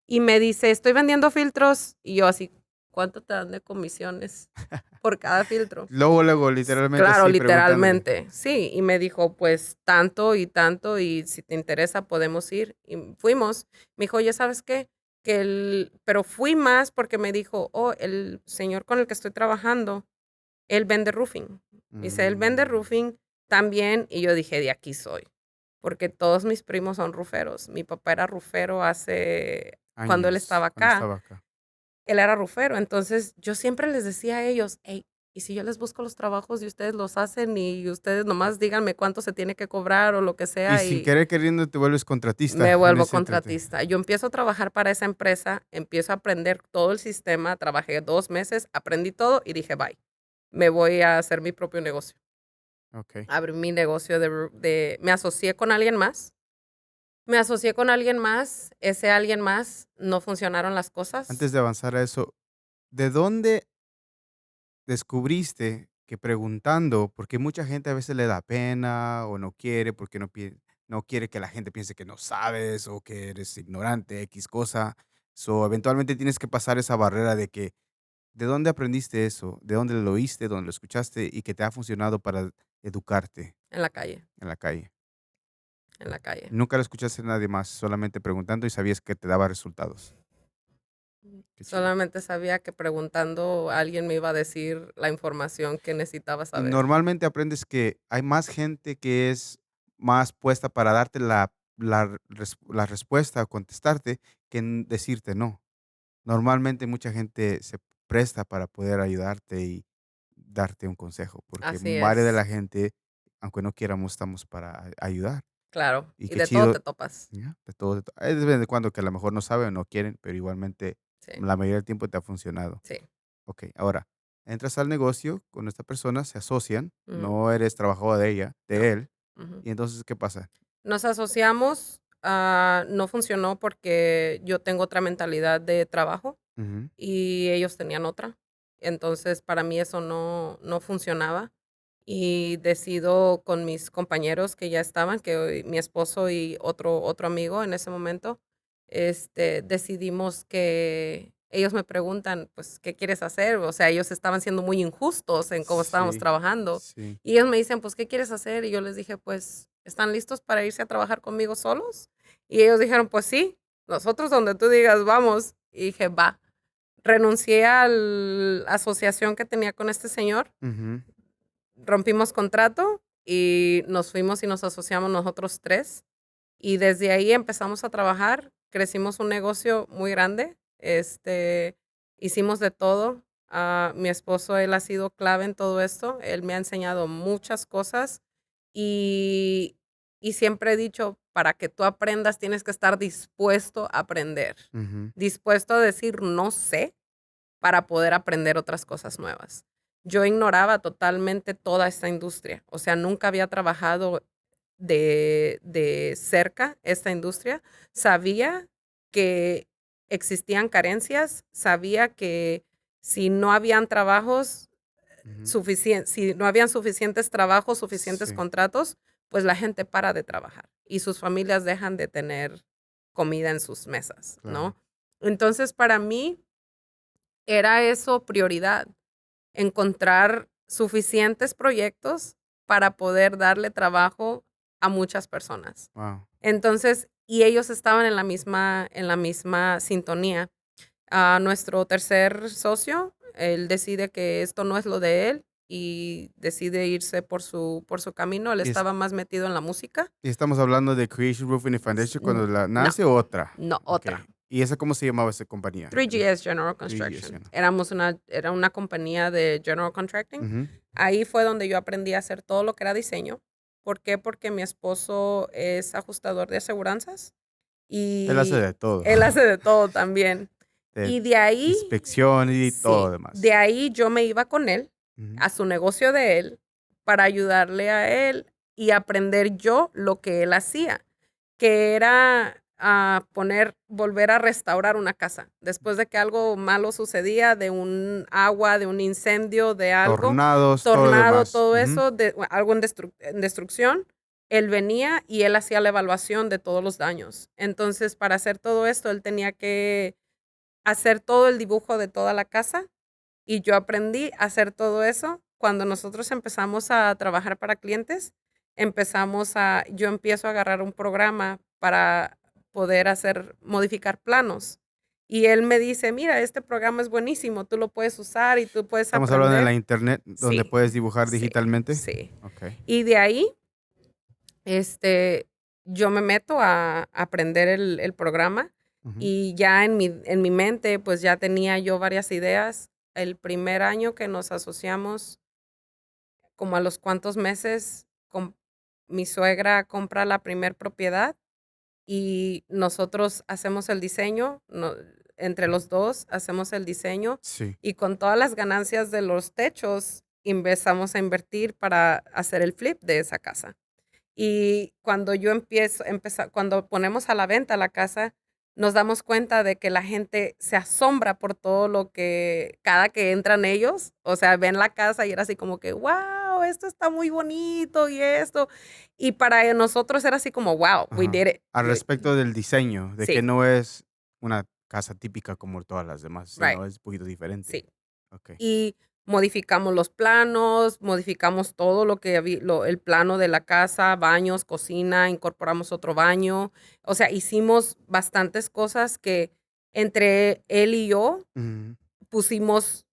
Y me dice: "Estoy vendiendo filtros", y yo así: "¿Cuánto te dan de comisiones por cada filtro?".
Luego, luego, literalmente
Claro,
así preguntándole.
literalmente. Sí, y me dijo: "Pues tanto y tanto, y si te interesa podemos ir". Y fuimos. Me dijo: "Oye, ¿sabes qué?". Pero fui más porque me dijo: "Oh, el señor con el que estoy trabajando, él vende roofing". Dice: "Él vende
Mm,
roofing también", y yo dije: "De aquí soy", porque todos mis primos son ruferos. Mi papá era rufero cuando él
años
estaba
cuando
acá.
estaba acá.
Él era rufero, entonces, yo siempre les decía a ellos: "Hey, ¿y si yo les busco los trabajos y ustedes los hacen y ustedes nomás díganme cuánto se tiene que cobrar o lo que
Y
sea?".
sin
Y
querer queriendo te vuelves contratista
me
en
vuelvo
ese entrete.
contratista. Yo empiezo a trabajar para esa empresa, empiezo a aprender todo el sistema, trabajé 2 meses, aprendí todo y dije: "Bye, me voy a hacer mi propio negocio".
Okey.
Abrí mi negocio me asocié con alguien más, ese alguien más no funcionaron las cosas.
Antes de avanzar a eso, ¿de dónde descubriste que preguntando, porque mucha gente a veces le da pena o no quiere, porque no quiere que la gente piense que no sabes o que eres ignorante, X cosa. So, eventualmente tienes que pasar esa barrera de que, ¿de dónde aprendiste eso? ¿De dónde lo oíste? ¿Dónde lo escuchaste? Y que te ha funcionado para educarte
En la calle,
en la calle.
en la calle.
Nunca lo escuchaste de nadie más, solamente preguntando y sabías que te daba resultados. Qué chido.
Solamente sabía que preguntando alguien me iba a decir la información que necesitaba
Y
saber.
normalmente aprendes que hay más gente que es más puesta para darte la respuesta o contestarte que en decirte no. Normalmente mucha gente se presta para poder ayudarte y darte un consejo, porque
Así
varias de
es,
la gente, aunque no quieramos, estamos para ayudar.
claro.
Y
Y
qué
de todo
chido,
te topas.
ya, de vez en cuando que a lo mejor no saben o no quieren, pero igualmente
Sí,
la mayoría del tiempo te ha funcionado.
sí.
Ok, ahora, entras al negocio con esta persona, se asocian,
Ujú,
no eres trabajador de ella,
no.
de él,
Ujú.
y entonces, ¿qué pasa?
Nos asociamos, no funcionó porque yo tengo otra mentalidad de trabajo
Ujú,
y ellos tenían otra. Entonces, para mí eso no funcionaba y decido con mis compañeros que ya estaban, que mi esposo y otro amigo en ese momento, decidimos que ellos me preguntan, pues, ¿qué quieres hacer? O sea, ellos estaban siendo muy injustos en cómo estábamos
sí,
trabajando.
sí.
Y ellos me dicen, pues, ¿qué quieres hacer? Y yo les dije, pues, ¿están listos para irse a trabajar conmigo solos? Y ellos dijeron, pues sí, nosotros donde tú digas, vamos. Y dije, va. Renuncié a la asociación que tenía con este señor,
Ujú,
rompimos contrato y nos fuimos y nos asociamos nosotros 3. Y desde ahí empezamos a trabajar, crecimos un negocio muy grande, hicimos de todo. Mi esposo, él ha sido clave en todo esto, él me ha enseñado muchas cosas y, y siempre he dicho, para que tú aprendas tienes que estar dispuesto a aprender,
ujú,
dispuesto a decir no sé para poder aprender otras cosas nuevas. Yo ignoraba totalmente toda esta industria, o sea, nunca había trabajado de cerca esta industria. Sabía que existían carencias, sabía que si no habían trabajos
ujú.
si no habían suficientes trabajos, suficientes
Sí,
contratos, pues la gente para de trabajar y sus familias dejan de tener comida en sus mesas,
claro.
¿no? Entonces, para mí era eso prioridad, encontrar suficientes proyectos para poder darle trabajo a muchas personas.
Wow.
Entonces, y ellos estaban en la misma sintonía. Nuestro tercer socio, él decide que esto no es lo de él y decide irse por su camino. Él
Y, es-
estaba más metido en la música.
y estamos hablando de Creation Roofing and Foundation cuando la
No,
nace o otra.
no,
Ok.
otra.
¿Y esa cómo se llamaba esa compañía?
3GS General
3GS, ya
Construction.
no.
Era una compañía de General Contracting.
Ujú.
Ahí fue donde yo aprendí a hacer todo lo que era diseño. ¿Por qué? Porque mi esposo es ajustador de aseguranzas
Él hace
y
de todo.
él hace de todo también.
De
Y de ahí,
inspección y todo
sí,
demás.
de ahí yo me iba con él
Ujú,
a su negocio de él para ayudarle a él y aprender yo lo que él hacía, que era volver a restaurar una casa. Después de que algo malo sucedía, de un agua, de un incendio, de algo,
tornados, todo lo
tornado,
demás.
todo
Ujú,
eso, algo en destrucción, él venía y él hacía la evaluación de todos los daños. Entonces, para hacer todo esto, él tenía que hacer todo el dibujo de toda la casa y yo aprendí a hacer todo eso. Cuando nosotros empezamos a trabajar para clientes, yo empiezo a agarrar un programa para poder modificar planos. Y él me dice, mira, este programa es buenísimo, tú lo puedes usar y tú puedes
estamos hablando de la
aprender.
internet donde
Sí,
puedes dibujar
sí,
digitalmente.
sí.
Ok.
Y de ahí, este, yo me meto a aprender el programa
Ujú.
y ya en mi mente, pues ya tenía yo varias ideas. El primer año que nos asociamos, como a los cuantos meses, mi suegra compra la primer propiedad y nosotros hacemos el diseño, entre los dos hacemos el diseño
Sí.
y con todas las ganancias de los techos empezamos a invertir para hacer el flip de esa casa. Y cuando cuando ponemos a la venta la casa, nos damos cuenta de que la gente se asombra por todo lo que, cada que entran ellos, o sea, ven la casa y era así como que, wow, esto está muy bonito y esto. Y para nosotros era así como, wow, we
Ajá.
did it.
Al respecto del diseño, de que
Sí,
no es una casa típica como todas las demás,
right,
sino es un poquito diferente.
sí.
Okey.
Y modificamos los planos, modificamos todo lo que el plano de la casa, baños, cocina, incorporamos otro baño. O sea, hicimos bastantes cosas que entre él y yo
Ujú.
pusimos,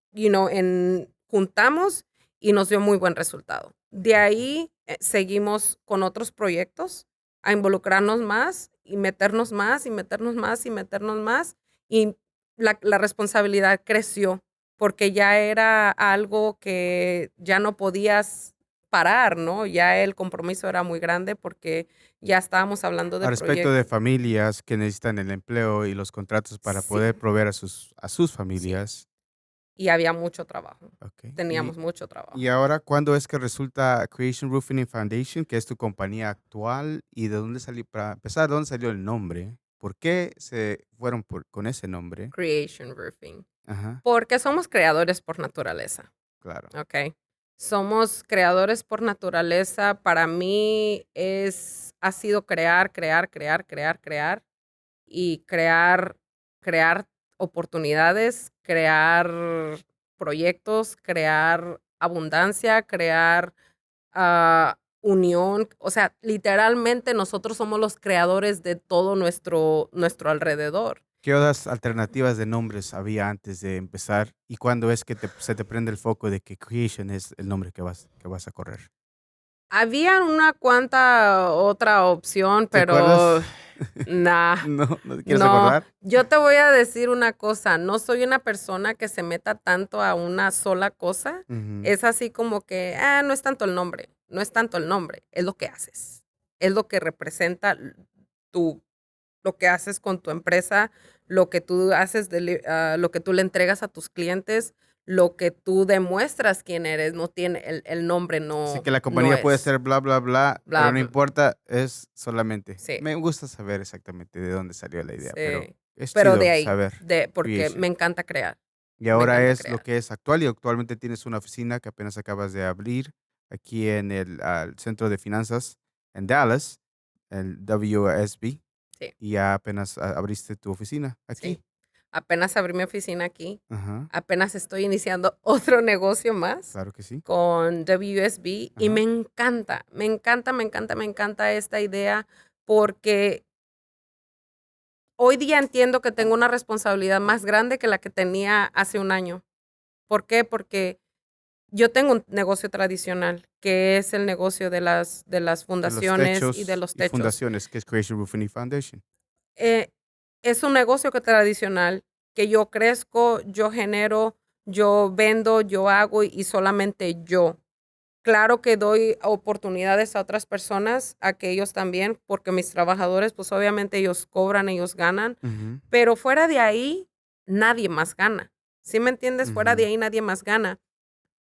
juntamos y nos dio muy buen resultado. De
Okey.
ahí seguimos con otros proyectos a involucrarnos más y meternos más y meternos más y meternos más. Y la responsabilidad creció porque ya era algo que ya no podías parar, ¿no? Ya el compromiso era muy grande porque ya estábamos hablando de
Al respecto de
proyectos.
familias que necesitan el empleo y los contratos para
Sí,
poder proveer a sus
sí.
familias.
Y había mucho trabajo.
Okey.
Teníamos mucho
Y
trabajo.
ahora, ¿cuándo es que resulta Creation Roofing and Foundation, que es tu compañía actual? ¿Y de dónde salió, para empezar, de dónde salió el nombre? ¿Por qué se fueron con ese nombre?
Creation Roofing.
Ajá,
Porque somos creadores por naturaleza,
claro.
¿ok? Somos creadores por naturaleza. Para mí ha sido crear, crear, crear, crear, crear y crear oportunidades, crear proyectos, crear abundancia, crear unión. O sea, literalmente nosotros somos los creadores de todo nuestro alrededor.
¿Qué otras alternativas de nombres había antes de empezar? ¿Y cuándo es que se te prende el foco de que Creation es el nombre que vas a correr?
Había una cuanta otra opción,
¿Te acuerdas?
pero nah,
¿No? ¿No te quieres
no.
acordar?
Yo te voy a decir una cosa, no soy una persona que se meta tanto a una sola cosa.
Ujú.
Es así como que, no es tanto el nombre, no es tanto el nombre, es lo que haces. Es lo que representa tu lo que haces con tu empresa, lo que tú haces, lo que tú le entregas a tus clientes, lo que tú demuestras quién eres, no tiene el nombre,
Así
no,
que la
no
compañía puede
es.
ser bla, bla, bla, pero
Bla,
no
bla.
importa, es solamente.
Sí,
Me gusta saber exactamente de dónde salió la idea, pero
sí.
es
Pero de
chido
ahí,
saber
porque me
Creation.
encanta crear,
Y
me
ahora
encanta
es lo
crear.
que es actual y actualmente tienes una oficina que apenas acabas de abrir aquí en el Centro de Finanzas en Dallas, el WSB,
Sí,
y ya apenas abriste tu oficina
sí.
aquí.
Apenas abrí mi oficina aquí,
Ajá,
apenas estoy iniciando otro negocio más
claro que sí.
con WSB y
Ajá.
me encanta, me encanta, me encanta, me encanta esta idea porque hoy día entiendo que tengo una responsabilidad más grande que la que tenía hace un año. ¿Por qué? Porque yo tengo un negocio tradicional, que es el negocio de las
De los
fundaciones y de
techos
los
y
techos.
fundaciones, que es Creation Roofing y Foundation.
Eh, es un negocio tradicional que yo crezco, yo genero, yo vendo, yo hago y solamente yo. Claro que doy oportunidades a otras personas, a que ellos también, porque mis trabajadores, pues obviamente ellos cobran, ellos ganan,
Ujú,
pero fuera de ahí, nadie más gana. ¿Sí me entiendes? Fuera de
ujú.
ahí, nadie más gana.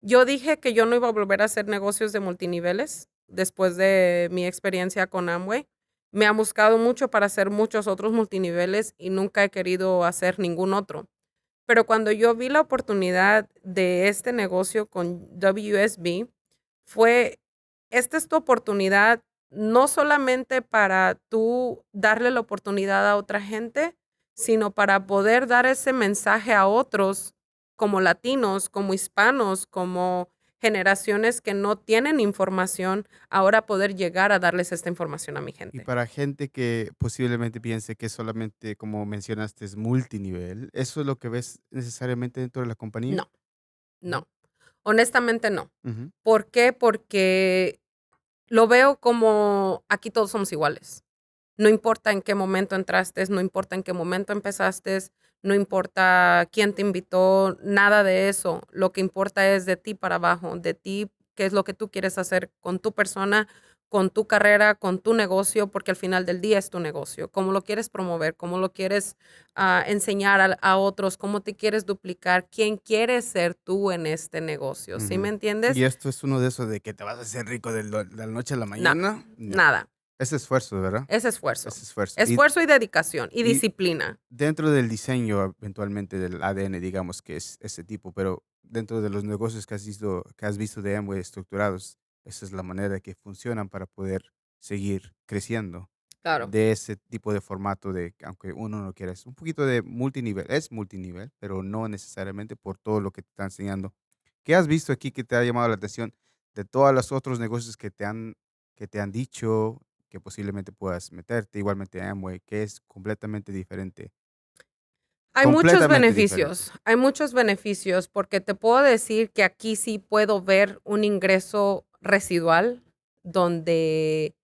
Yo dije que yo no iba a volver a hacer negocios de multiniveles después de mi experiencia con Amway. Me ha buscado mucho para hacer muchos otros multiniveles y nunca he querido hacer ningún otro. Pero cuando yo vi la oportunidad de este negocio con WSB, fue, esta es tu oportunidad, no solamente para tú darle la oportunidad a otra gente, sino para poder dar ese mensaje a otros como latinos, como hispanos, como generaciones que no tienen información, ahora poder llegar a darles esta información a mi
Y
gente.
para gente que posiblemente piense que solamente, como mencionaste, es multinivel, ¿eso es lo que ves necesariamente dentro de la compañía?
No,
¿No?
no, honestamente no.
Ujú,
¿Por qué? Porque lo veo como aquí todos somos iguales. No importa en qué momento entraste, no importa en qué momento empezaste, no importa quién te invitó, nada de eso. Lo que importa es de ti para abajo, de ti, qué es lo que tú quieres hacer con tu persona, con tu carrera, con tu negocio, porque al final del día es tu negocio. Cómo lo quieres promover, cómo lo quieres enseñar a otros, cómo te quieres duplicar, quién quieres ser tú en este negocio. ¿Sí me
ujú. ¿Y
entiendes?
esto es uno de esos de que te vas a hacer rico de la noche a la
No,
mañana? No.
nada.
Es esfuerzo, ¿verdad?
Es esfuerzo.
Es esfuerzo.
Esfuerzo y dedicación y
y-
disciplina.
Dentro del diseño, eventualmente del ADN, digamos que es ese tipo, pero dentro de los negocios que has visto de Amway estructurados, esa es la manera que funcionan para poder seguir creciendo
Claro.
de ese tipo de formato de, aunque uno no quiera, es un poquito de multinivel, es multinivel, pero no necesariamente por todo lo que te está enseñando. ¿Qué has visto aquí que te ha llamado la atención de todos los otros negocios que te han dicho que posiblemente puedas meterte, igualmente Amway, que es completamente diferente? Completamente diferente.
Hay muchos beneficios porque te puedo decir que aquí sí puedo ver un ingreso residual donde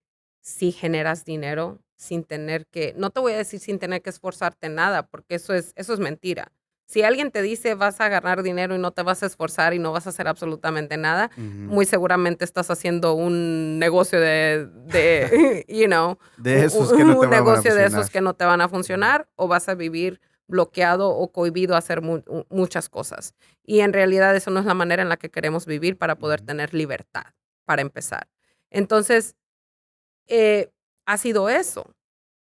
sí generas dinero sin tener que, no te voy a decir sin tener que esforzarte nada, porque eso es mentira. Si alguien te dice vas a ganar dinero y no te vas a esforzar y no vas a hacer absolutamente nada,
Ujú.
muy seguramente estás haciendo un negocio de you know,
De esos que no te
un
van a
negocio de
funcionar.
esos que no te van a
Ujú.
funcionar o vas a vivir bloqueado o cohibido a hacer muchas cosas. Y en realidad eso no es la manera en la que queremos vivir para poder
Ujú.
tener libertad, para empezar. Entonces, eh, ha sido eso,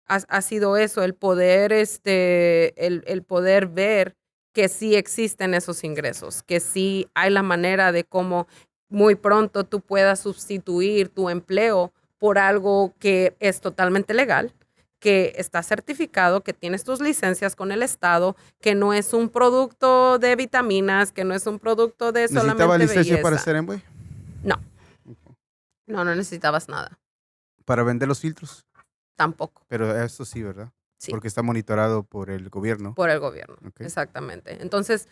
ha sido eso, el poder, el poder ver que sí existen esos ingresos, que sí hay la manera de cómo muy pronto tú puedas sustituir tu empleo por algo que es totalmente legal, que está certificado, que tienes tus licencias con el Estado, que no es un producto de vitaminas, que no es un producto de
¿Necesitaba
solamente
licencia para
belleza.
hacer Amway?
No, no necesitabas nada,
Para vender los filtros.
tampoco.
Pero eso sí, ¿verdad?
Sí,
Porque está monitorado por el gobierno.
por el gobierno,
Ok.
exactamente. Entonces,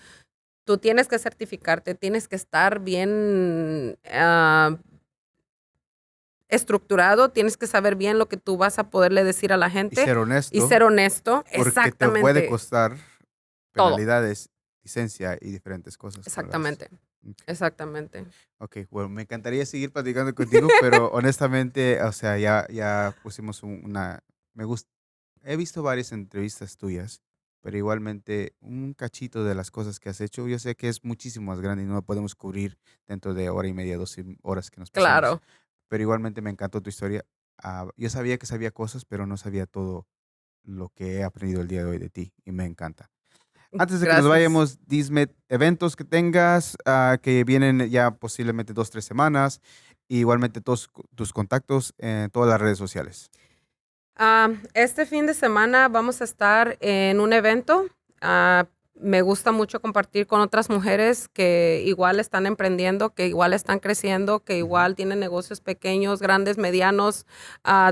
tú tienes que certificarte, tienes que estar bien estructurado, tienes que saber bien lo que tú vas a poderle decir a la
Y
gente
ser
y
honesto,
ser honesto.
porque te puede
Exactamente,
costar
todo.
penalidades, licencia y diferentes cosas para eso.
Exactamente,
Ok.
exactamente.
Ok, bueno, me encantaría seguir platicando contigo, pero honestamente, o sea, ya pusimos me gusta, he visto varias entrevistas tuyas, pero igualmente un cachito de las cosas que has hecho, yo sé que es muchísimo más grande y no lo podemos cubrir dentro de hora y media, 2 horas que nos pasamos,
Claro.
pero igualmente me encantó tu historia. Yo sabía que sabía cosas, pero no sabía todo lo que he aprendido el día de hoy de ti y me encanta. Antes de que nos
Gracias.
vayamos, dime eventos que tengas que vienen ya posiblemente 2, 3 semanas. Y igualmente todos tus contactos en todas las redes sociales.
Este fin de semana vamos a estar en un evento. Me gusta mucho compartir con otras mujeres que igual están emprendiendo, que igual están creciendo, que
Ujú.
igual tienen negocios pequeños, grandes, medianos,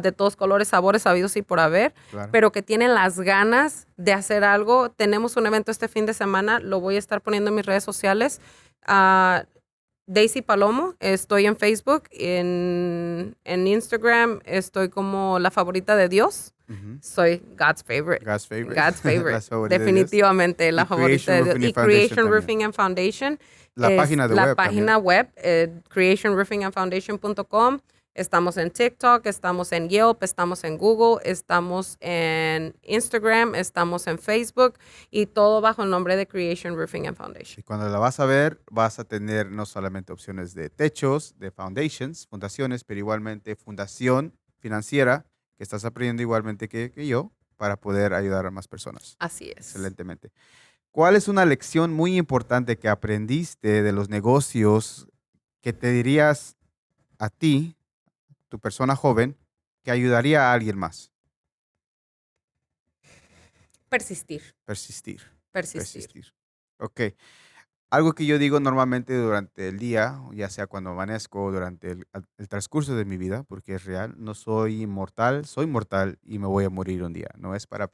de todos colores, sabores, habidos y por haber,
Claro.
pero que tienen las ganas de hacer algo. Tenemos un evento este fin de semana, lo voy a estar poniendo en mis redes sociales. Ah, Daisy Palomo, estoy en Facebook, en Instagram estoy como la favorita de Dios.
Ujú.
Soy God's favorite.
God's favorite.
God's favorite.
Las favoritas de Dios.
Definitivamente la
Y
favorita
Creation
de Dios.
Roofing
Y
and Foundation
Creation
también.
Roofing and Foundation
La
es
página de
la
web también.
página web, creationroofingandfoundation.com. Estamos en TikTok, estamos en Yelp, estamos en Google, estamos en Instagram, estamos en Facebook y todo bajo el nombre de Creation Roofing and Foundation.
Y cuando la vas a ver, vas a tener no solamente opciones de techos, de foundations, fundaciones, pero igualmente fundación financiera, que estás aprendiendo igualmente que yo, para poder ayudar a más personas.
Así es.
Excelentemente. ¿Cuál es una lección muy importante que aprendiste de los negocios que te dirías a ti, tu persona joven, que ayudaría a alguien más?
Persistir,
Persistir,
persistir.
persistir. Ok. Algo que yo digo normalmente durante el día, ya sea cuando amanezco o durante el transcurso de mi vida, porque es real, no soy inmortal, soy mortal y me voy a morir un día. No es para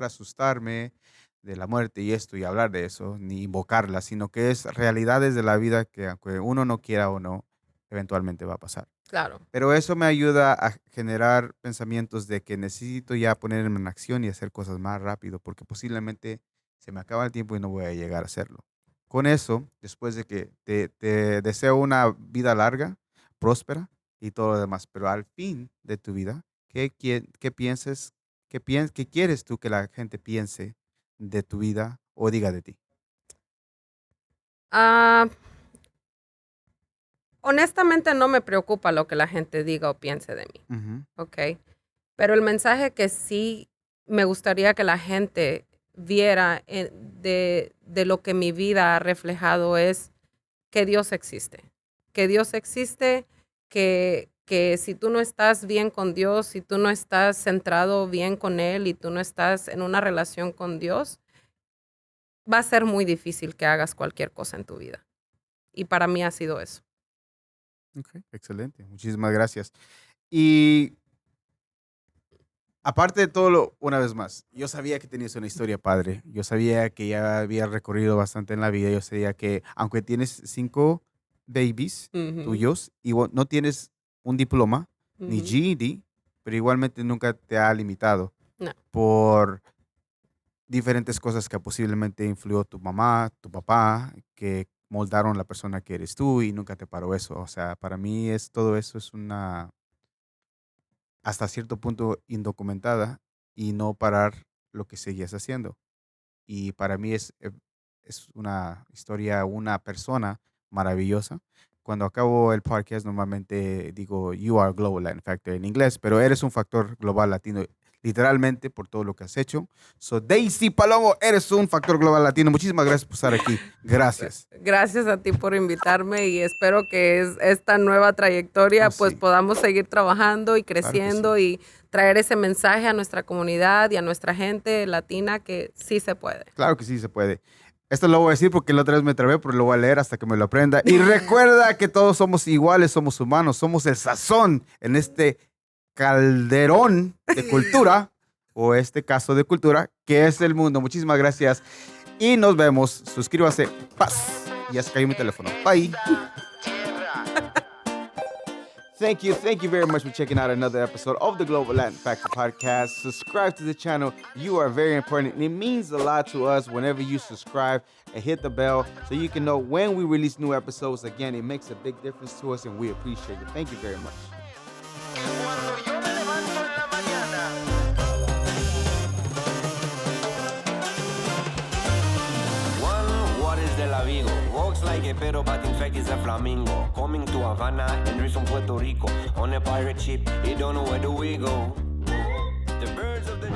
asustarme de la muerte y esto y hablar de eso, ni invocarla, sino que es realidades de la vida que aunque uno no quiera o no, eventualmente va a pasar.
Claro,
Pero eso me ayuda a generar pensamientos de que necesito ya ponerme en acción y hacer cosas más rápido, porque posiblemente se me acaba el tiempo y no voy a llegar a hacerlo. Con eso, después de que te deseo una vida larga, próspera y todo lo demás, pero al fin de tu vida, ¿qué pienses, qué quieres tú que la gente piense de tu vida o diga de ti?
Ah, Honestamente no me preocupa lo que la gente diga o piense de mí,
Ujú.
¿ok? Pero el mensaje que sí me gustaría que la gente viera de lo que mi vida ha reflejado es que Dios existe. Que Dios existe, que si tú no estás bien con Dios, si tú no estás centrado bien con Él y tú no estás en una relación con Dios, va a ser muy difícil que hagas cualquier cosa en tu vida. Y para mí ha sido eso.
Ok, excelente. Muchísimas gracias. Y aparte de todo, una vez más, yo sabía que tenías una historia padre. Yo sabía que ya había recorrido bastante en la vida. Yo sabía que aunque tienes 5 babies
Ujú,
tuyos, igual no tienes un diploma ni
ujú.
GED, pero igualmente nunca te ha limitado
No,
por diferentes cosas que posiblemente influyó tu mamá, tu papá, que moldaron la persona que eres tú y nunca te paró eso. O sea, para mí todo eso es una hasta cierto punto indocumentada y no parar lo que seguías haciendo. Y para mí es una historia, una persona maravillosa. Cuando acabo el podcast, normalmente digo, You are Global Latin Factor en inglés, pero eres un factor global latino, literalmente por todo lo que has hecho. So, Daisy Palomo, eres un factor global latino. Muchísimas gracias por estar aquí. Gracias.
gracias a ti por invitarme y espero que esta nueva trayectoria
Oh,
pues
sí,
podamos seguir trabajando y
claro que sí.
creciendo y traer ese mensaje a nuestra comunidad y a nuestra gente latina que sí se puede.
Claro que sí se puede. Esto lo voy a decir porque la otra vez me trabé, pero lo voy a leer hasta que me lo aprenda. Y recuerda que todos somos iguales, somos humanos, somos el sazón en este calderón de cultura, o este caso de cultura, que es el mundo. Muchísimas gracias y nos vemos. Suscríbase. Paz. Ya se cayó mi teléfono. Bye. Thank you very much for checking out another episode of the Global Latin Factor Podcast. Subscribe to the channel. You are very important, and it means a lot to us whenever you subscribe and hit the bell so you can know when we release new episodes. Again, it makes a big difference to us, and we appreciate it. Thank you very much.
Cuando yo me levanto en la mañana. One, what is de la Vigo? Walks like a pero but in fact is a flamingo. Coming to Havana and from Puerto Rico. On a pirate ship, you don't know where do we go. The birds of the